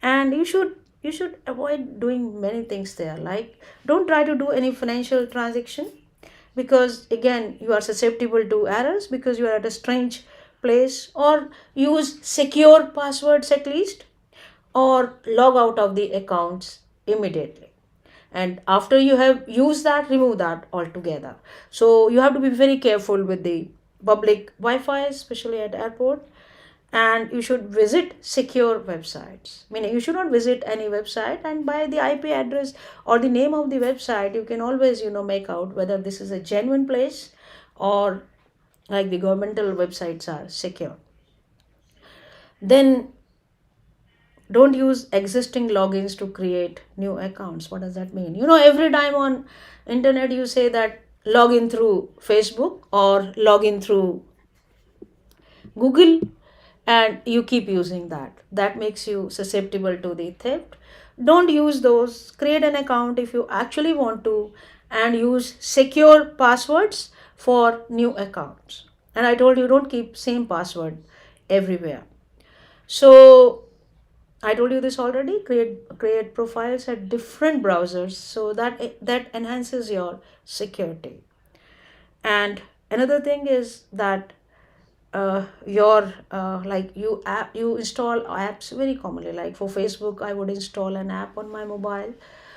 and you should avoid doing many things there, like don't try to do any financial transaction, because again you are susceptible to errors because you are at a strange place. Or use secure passwords at least, or log out of the accounts immediately, and after you have used that, remove that altogether. So you have to be very careful with the public Wi-Fi, especially at airport. And you should visit secure websites, meaning you should not visit any website and by the IP address or the name of the website you can always make out whether this is a genuine place, or like the governmental websites are secure. Then don't use existing logins to create new accounts. What does that mean? Every time on internet you say that login through Facebook or login through Google, and you keep using that makes you susceptible to the theft. Don't use those. Create an account if you actually want to, and use secure passwords for new accounts. And I told you, don't keep same password everywhere. So I told you this already. Create profiles at different browsers, so that enhances your security. And another thing is that your like you install apps very commonly. Like for Facebook, I would install an app on my mobile.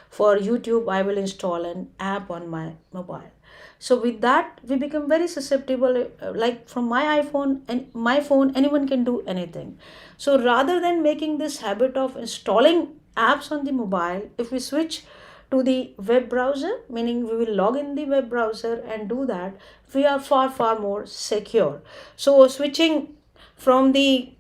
For YouTube, I will install an app on my mobile. So with that, we become very susceptible. Like from my iPhone and my phone, anyone can do anything. So rather than making this habit of installing apps on the mobile, if we switch to the web browser, meaning we will log in the web browser and do that, we are far far more secure. So switching from the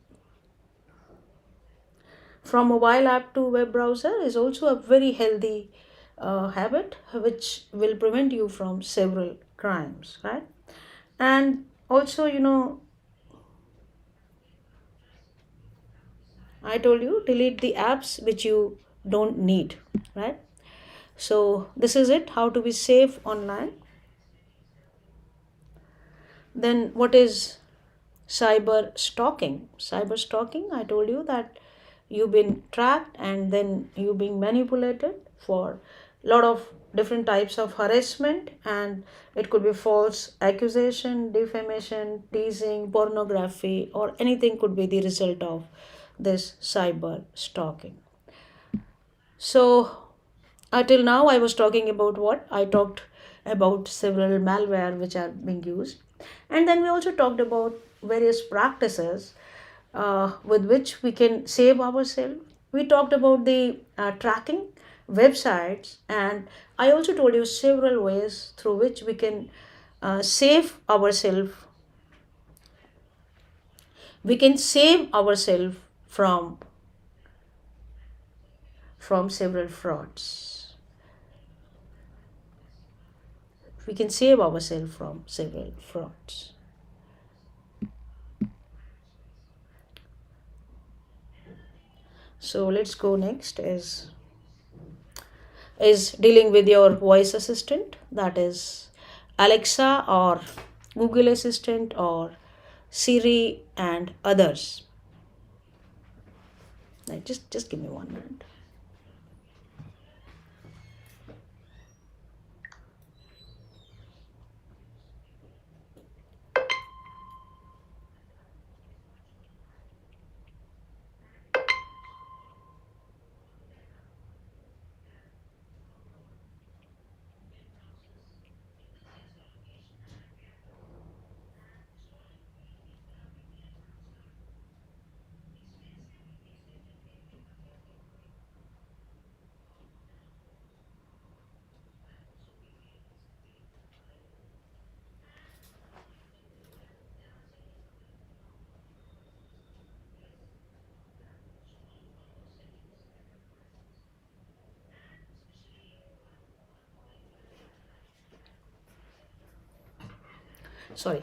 from mobile app to web browser is also a very healthy habit, which will prevent you from several crimes, right? And also I told you delete the apps which you don't need, right? So this is it, how to be safe online. Then what is cyber stalking? Cyber stalking, I told you that you've been tracked and then you being manipulated for a lot of different types of harassment, and it could be false accusation, defamation, teasing, pornography, or anything could be the result of this cyber stalking. So until now, I was talking about what? I talked about several malware which are being used. And then we also talked about various practices with which we can save ourselves. We talked about the tracking websites, and I also told you several ways through which we can save ourselves. We can save ourselves from several frauds. We can save ourselves from several frauds. So let's go next is dealing with your voice assistant, that is Alexa or Google Assistant or Siri and others. Right, just give me 1 minute.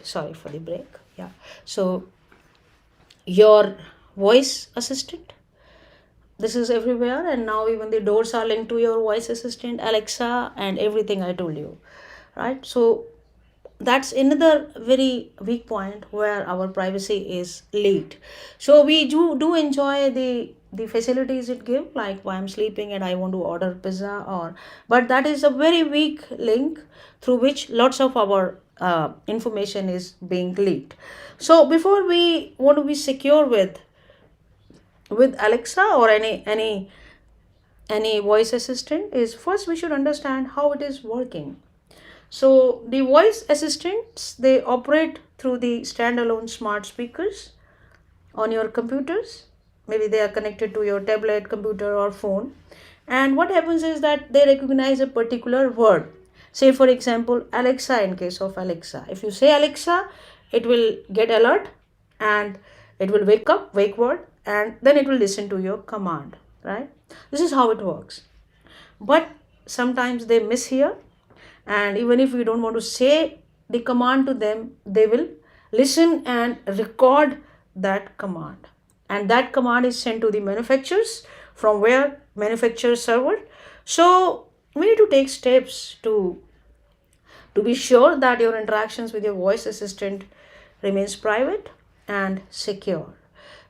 Sorry for the break. Yeah. So your voice assistant, this is everywhere, and now even the doors are linked to your voice assistant, Alexa, and everything I told you, right? So that's another very weak point where our privacy is leaked. So we do enjoy the facilities it give, like while I'm sleeping and I want to order pizza, or but that is a very weak link through which lots of our information is being leaked. So before we want to be secure with Alexa or any voice assistant, is first we should understand how it is working. So the voice assistants, they operate through the standalone smart speakers on your computers. Maybe they are connected to your tablet, computer or phone. And what happens is that they recognize a particular word. Say for example, Alexa, in case of Alexa. If you say Alexa, it will get alert and it will wake word, and then it will listen to your command, right? This is how it works. But sometimes they mishear, and even if we don't want to say the command to them, they will listen and record that command, and that command is sent to the manufacturers, from where manufacturer server. So we need to take steps to be sure that your interactions with your voice assistant remains private and secure.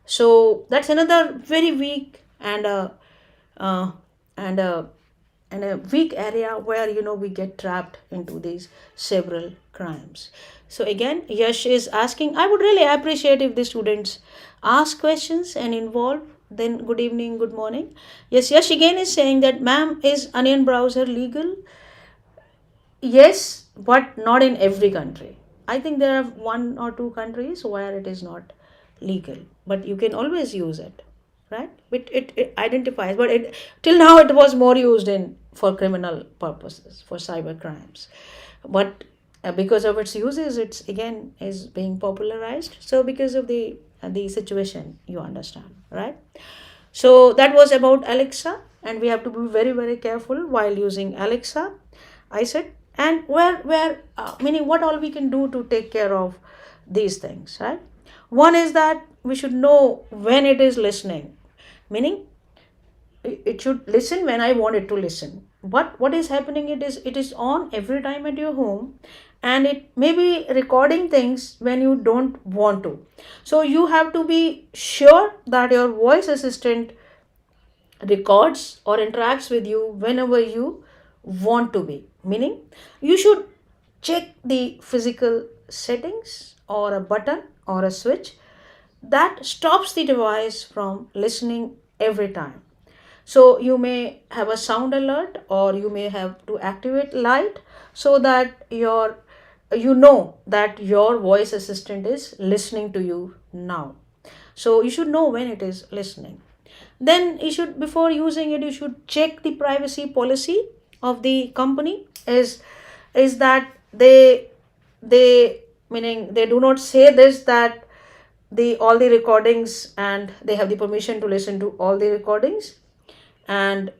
So that's another very weak uh, and a and a weak area where we get trapped into these several crimes. So again, Yash is asking, I would really appreciate if the students ask questions and involve. Then good evening, good morning. Yes, Yash again is saying that, ma'am, is onion browser legal? Yes, but not in every country. I think there are one or two countries where it is not legal, but you can always use it, right? It identifies, but it till now it was more used in for criminal purposes, for cyber crimes, but because of its uses, it's again is being popularized. So because of the situation, you understand, right? So that was about Alexa, and we have to be very very careful while using Alexa, I said. And where meaning what all we can do to take care of these things, right? One is that we should know when it is listening. meaning it should listen when I want it to listen. But what is happening, it is on every time at your home, and it may be recording things when you don't want to. So you have to be sure that your voice assistant records or interacts with you whenever you want to be, meaning you should check the physical settings or a button or a switch that stops the device from listening every time. So you may have a sound alert, or you may have to activate light, so that you know that your voice assistant is listening to you now. So you should know when it is listening. Then you should, before using it, you should check the privacy policy of the company. Is that they meaning they do not say this, that the all the recordings, and they have the permission to listen to all the recordings and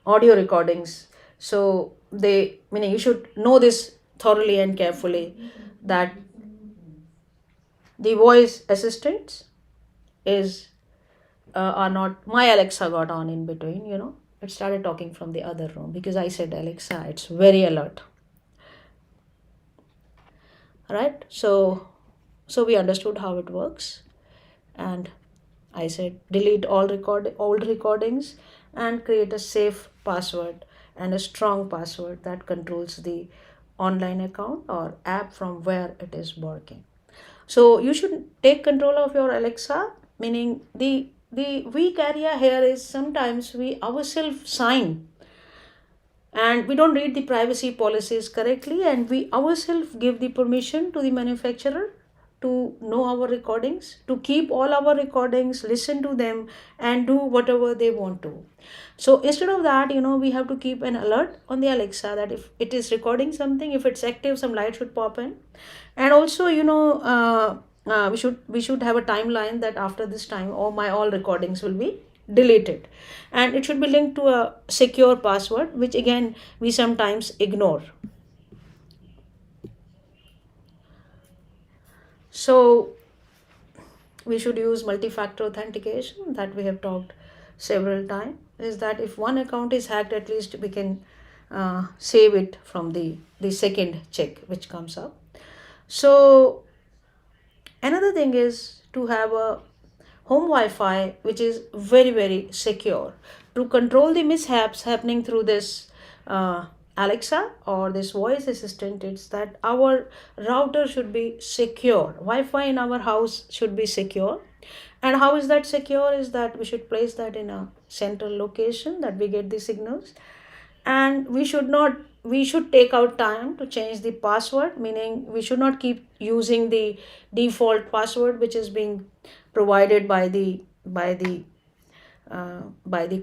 audio recordings. So they, meaning you should know this thoroughly and carefully, that the voice assistants is are not. My Alexa got on in between, it started talking from the other room because I said Alexa, it's very alert. Right? So we understood how it works, and I said delete all old recordings and create a safe password and a strong password that controls the online account or app from where it is working. So you should take control of your Alexa, meaning the weak area here is sometimes we ourselves sign and we don't read the privacy policies correctly, and we ourselves give the permission to the manufacturer to know our recordings, to keep all our recordings, listen to them, and do whatever they want to. So instead of that, we have to keep an alert on the Alexa that if it is recording something, if it's active, some light should pop in. And also, we should have a timeline that after this time all recordings will be deleted, and it should be linked to a secure password, which again we sometimes ignore. So we should use multi-factor authentication that we have talked several times, is that if one account is hacked, at least we can save it from the second check which comes up. So another thing is to have a home Wi-Fi which is very, very secure to control the mishaps happening through this Alexa or this voice assistant. It's that our router should be secure. Wi-Fi in our house should be secure. And how is that secure? Is that we should place that in a central location that we get the signals, and we should take out time to change the password, meaning we should not keep using the default password which is being provided by the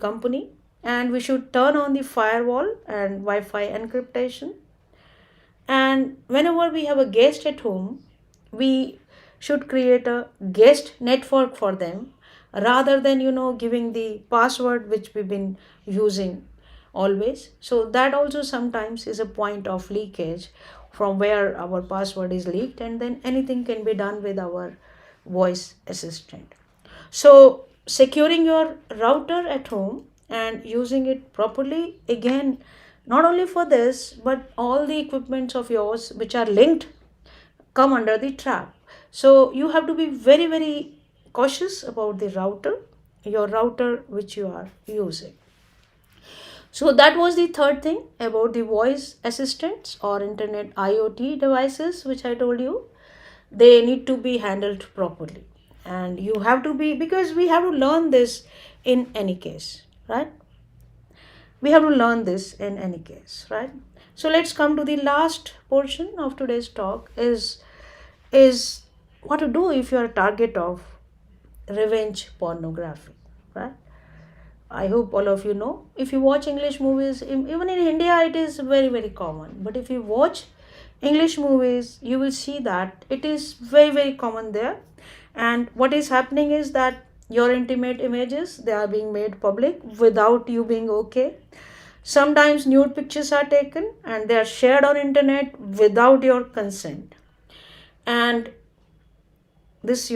company. And we should turn on the firewall and Wi-Fi encryption. And whenever we have a guest at home, we should create a guest network for them, rather than giving the password which we've been using always. So that also sometimes is a point of leakage from where our password is leaked, and then anything can be done with our voice assistant. So securing your router at home and using it properly, again, not only for this, but all the equipments of yours which are linked come under the trap. So you have to be very, very cautious about your router which you are using. So that was the third thing about the voice assistants or internet IoT devices, which I told you. They need to be handled properly. And you have to be, because we have to learn this in any case, right? We have to learn this in any case, right? So let's come to the last portion of today's talk is what to do if you are a target of revenge pornography, right? I hope all of you know. If you watch English movies, even in India, it is very, very common. But if you watch English movies, you will see that it is very, very common there. And what is happening is that your intimate images, they are being made public without you being okay. Sometimes nude pictures are taken and they are shared on internet without your consent. And this,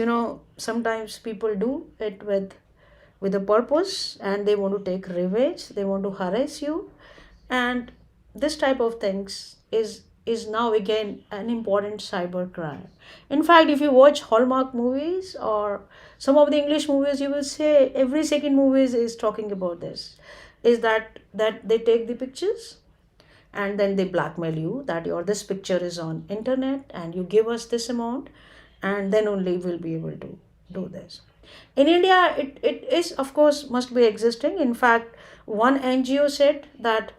sometimes people do it with a purpose, and they want to take revenge, they want to harass you. And this type of things is now again an important cyber crime. In fact, if you watch Hallmark movies or some of the English movies, you will say every second movie is talking about this, is that they take the pictures and then they blackmail you that your this picture is on internet and you give us this amount, and then only we'll be able to do this. In India, it is, of course, must be existing. In fact, one NGO said that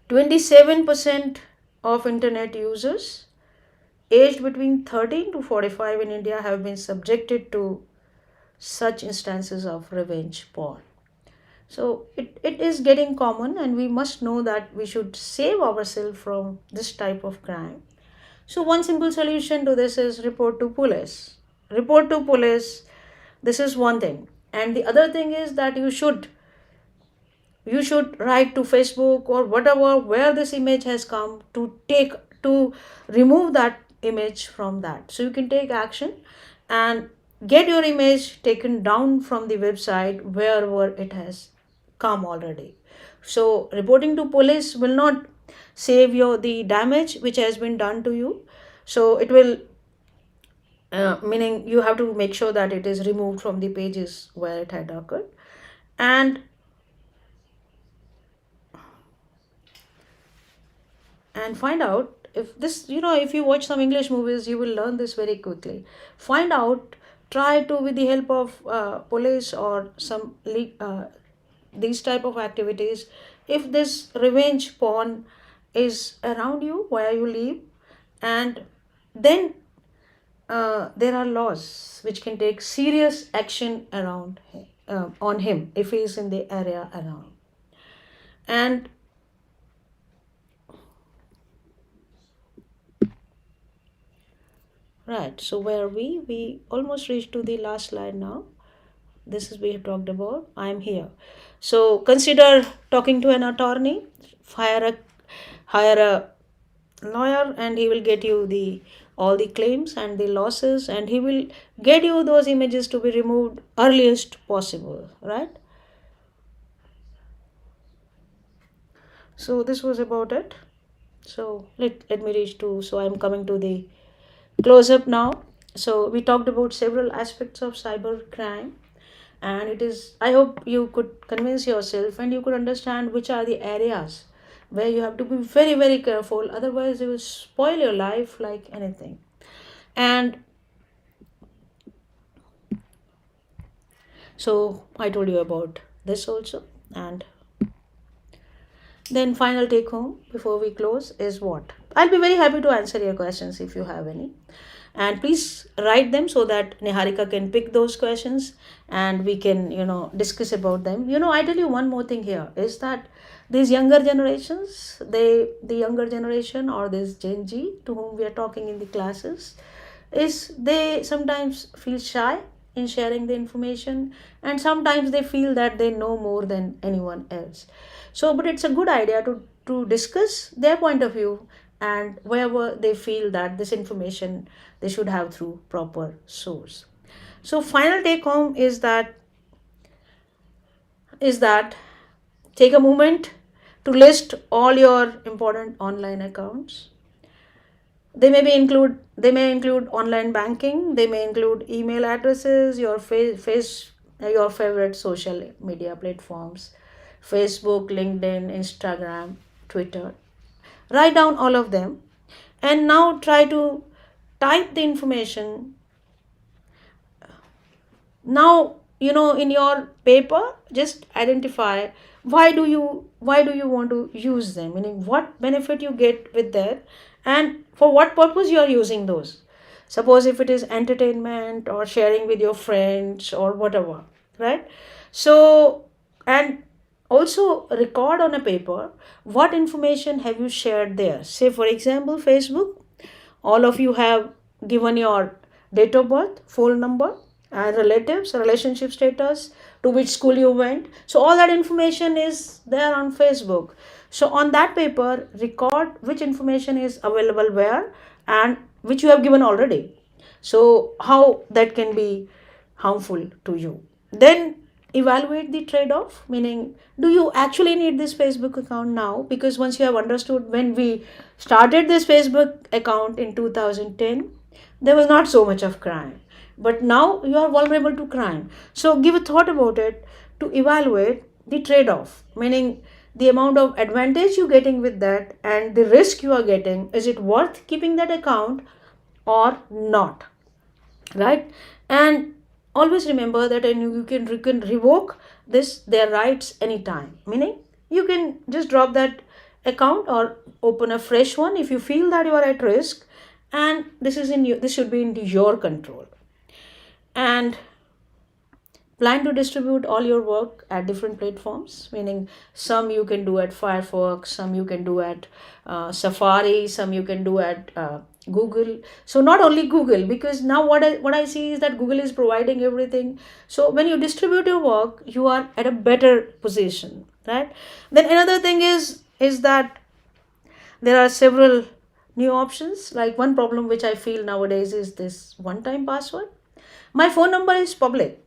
27% of internet users aged between 13 to 45 in India have been subjected to such instances of revenge porn. So it is getting common, and we must know that we should save ourselves from this type of crime. So one simple solution to this is report to police. Report to police. This is one thing. And the other thing is that you should write to Facebook or whatever where this image has come to remove that image from that. So you can take action and get your image taken down from the website wherever it has come already. So reporting to police will not save you the damage which has been done to you. So it will, meaning you have to make sure that it is removed from the pages where it had occurred. And find out if this, if you watch some English movies, you will learn this very quickly. Find out, try to, with the help of police or some these type of activities, if this revenge porn is around you where you live. And then there are laws which can take serious action around on him if he is in the area around. And right, so where are we? We almost reached to the last slide now. This is we have talked about. I am here. So consider talking to an attorney, hire a lawyer, and he will get you the all the claims and the losses, and he will get you those images to be removed earliest possible, right? So this was about it. So let me reach to, so I'm coming to the close up now. So we talked about several aspects of cyber crime, and it is, I hope you could convince yourself and you could understand which are the areas where you have to be very very careful, otherwise it will spoil your life like anything. And so I told you about this also. And then final take home before we close is what? I'll be very happy to answer your questions if you have any. And please write them so that Niharika can pick those questions and we can, discuss about them. I tell you one more thing here is that these younger generations, the younger generation or this Gen Z to whom we are talking in the classes, is they sometimes feel shy in sharing the information, and sometimes they feel that they know more than anyone else. So but it's a good idea to discuss their point of view, and wherever they feel that this information they should have through proper source. So final take home is that take a moment to list all your important online accounts. They may include online banking, they may include email addresses, your your favorite social media platforms, Facebook, LinkedIn, Instagram, Twitter. Write down all of them, and now try to type the information. Now, in your paper, just identify why do you want to use them, meaning what benefit you get with that, and for what purpose you are using those. Suppose if it is entertainment or sharing with your friends or whatever, right? So, and also record on a paper what information have you shared there. Say for example, Facebook, all of you have given your date of birth, phone number, and relatives, relationship status, to which school you went. So all that information is there on Facebook. So on that paper, record which information is available where and which you have given already. So how that can be harmful to you. Then evaluate the trade-off, meaning do you actually need this Facebook account now? Because once you have understood, when we started this Facebook account in 2010, there was not so much of crime, but now you are vulnerable to crime. So give a thought about it to evaluate the trade-off, meaning the amount of advantage you're getting with that and the risk you are getting. Is it worth keeping that account or not, right? And always remember that, and you can revoke this their rights anytime, meaning you can just drop that account or open a fresh one if you feel that you are at risk, and this should be in your control. And plan to distribute all your work at different platforms, meaning some you can do at Firefox, some you can do at Safari, some you can do at Google. So not only Google, because now what I see is that Google is providing everything. So when you distribute your work, you are at a better position, right? Then another thing is that there are several new options. Like one problem which I feel nowadays is this one-time password. My phone number is public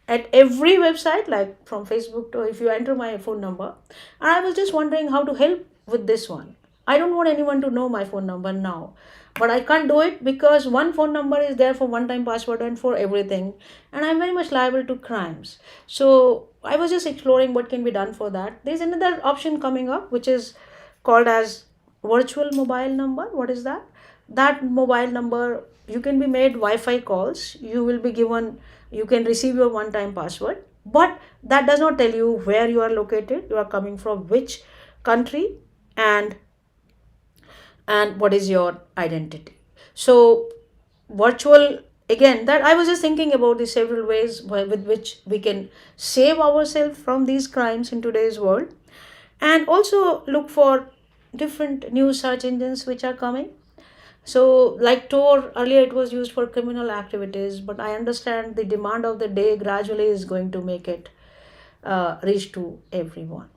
at every website, like from Facebook to, if you enter my phone number. And I was just wondering how to help with this one. I don't want anyone to know my phone number now, but I can't do it because one phone number is there for one time password and for everything, and I'm very much liable to crimes. So I was just exploring what can be done for that. There's another option coming up which is called as virtual mobile number. What is that? That mobile number, you can be made Wi-Fi calls, you will be given, you can receive your one time password, but that does not tell you where you are located, you are coming from which country, and what is your identity. So virtual, again, that I was just thinking about the several ways with which we can save ourselves from these crimes in today's world. And also look for different new search engines which are coming. So like Tor, earlier it was used for criminal activities, but I understand the demand of the day gradually is going to make it reach to everyone.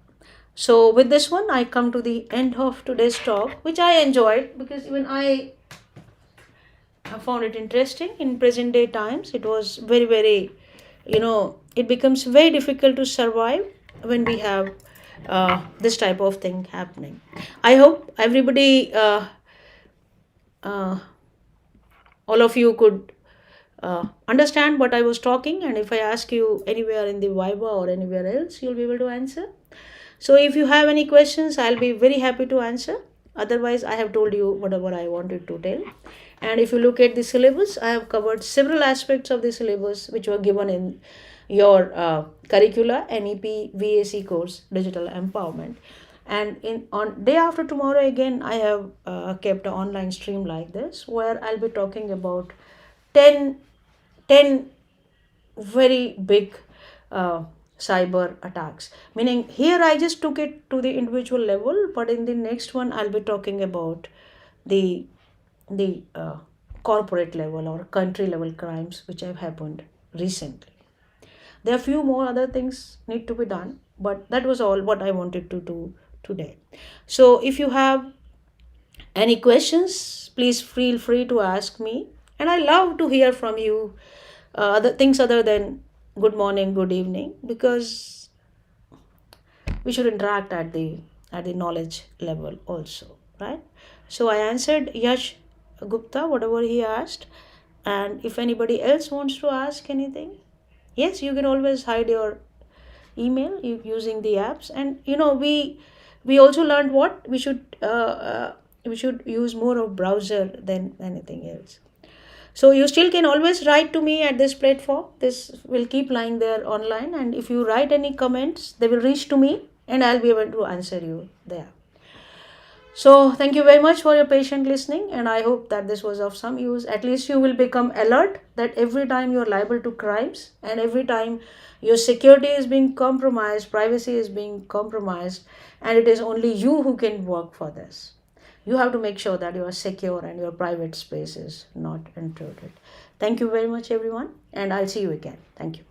So with this one, I come to the end of today's talk, which I enjoyed because even I found it interesting. In present day times, it was very, very, it becomes very difficult to survive when we have this type of thing happening. I hope everybody, all of you could understand what I was talking, and if I ask you anywhere in the Viva or anywhere else, you'll be able to answer. So if you have any questions, I'll be very happy to answer. Otherwise, I have told you whatever I wanted to tell. And if you look at the syllabus, I have covered several aspects of the syllabus which were given in your curricula, NEP VAC course, Digital Empowerment. And on day after tomorrow, again, I have kept an online stream like this where I'll be talking about 10 very big cyber attacks. Meaning here I just took it to the individual level, but in the next one I'll be talking about the corporate level or country level crimes which have happened recently. There are few more other things need to be done, but that was all what I wanted to do today. So if you have any questions, please feel free to ask me. And I love to hear from you other things other than good morning, good evening, because we should interact at the knowledge level also, right? So I answered Yash Gupta whatever he asked, and if anybody else wants to ask anything, yes, you can always hide your email using the apps. And we also learned what we should use more of browser than anything else. So you still can always write to me at this platform. This will keep lying there online, and if you write any comments, they will reach to me and I'll be able to answer you there. So thank you very much for your patient listening, and I hope that this was of some use. At least you will become alert that every time you're liable to crimes and every time your security is being compromised, privacy is being compromised, and it is only you who can work for this. You have to make sure that you are secure and your private space is not intruded. Thank you very much, everyone, and I'll see you again. Thank you.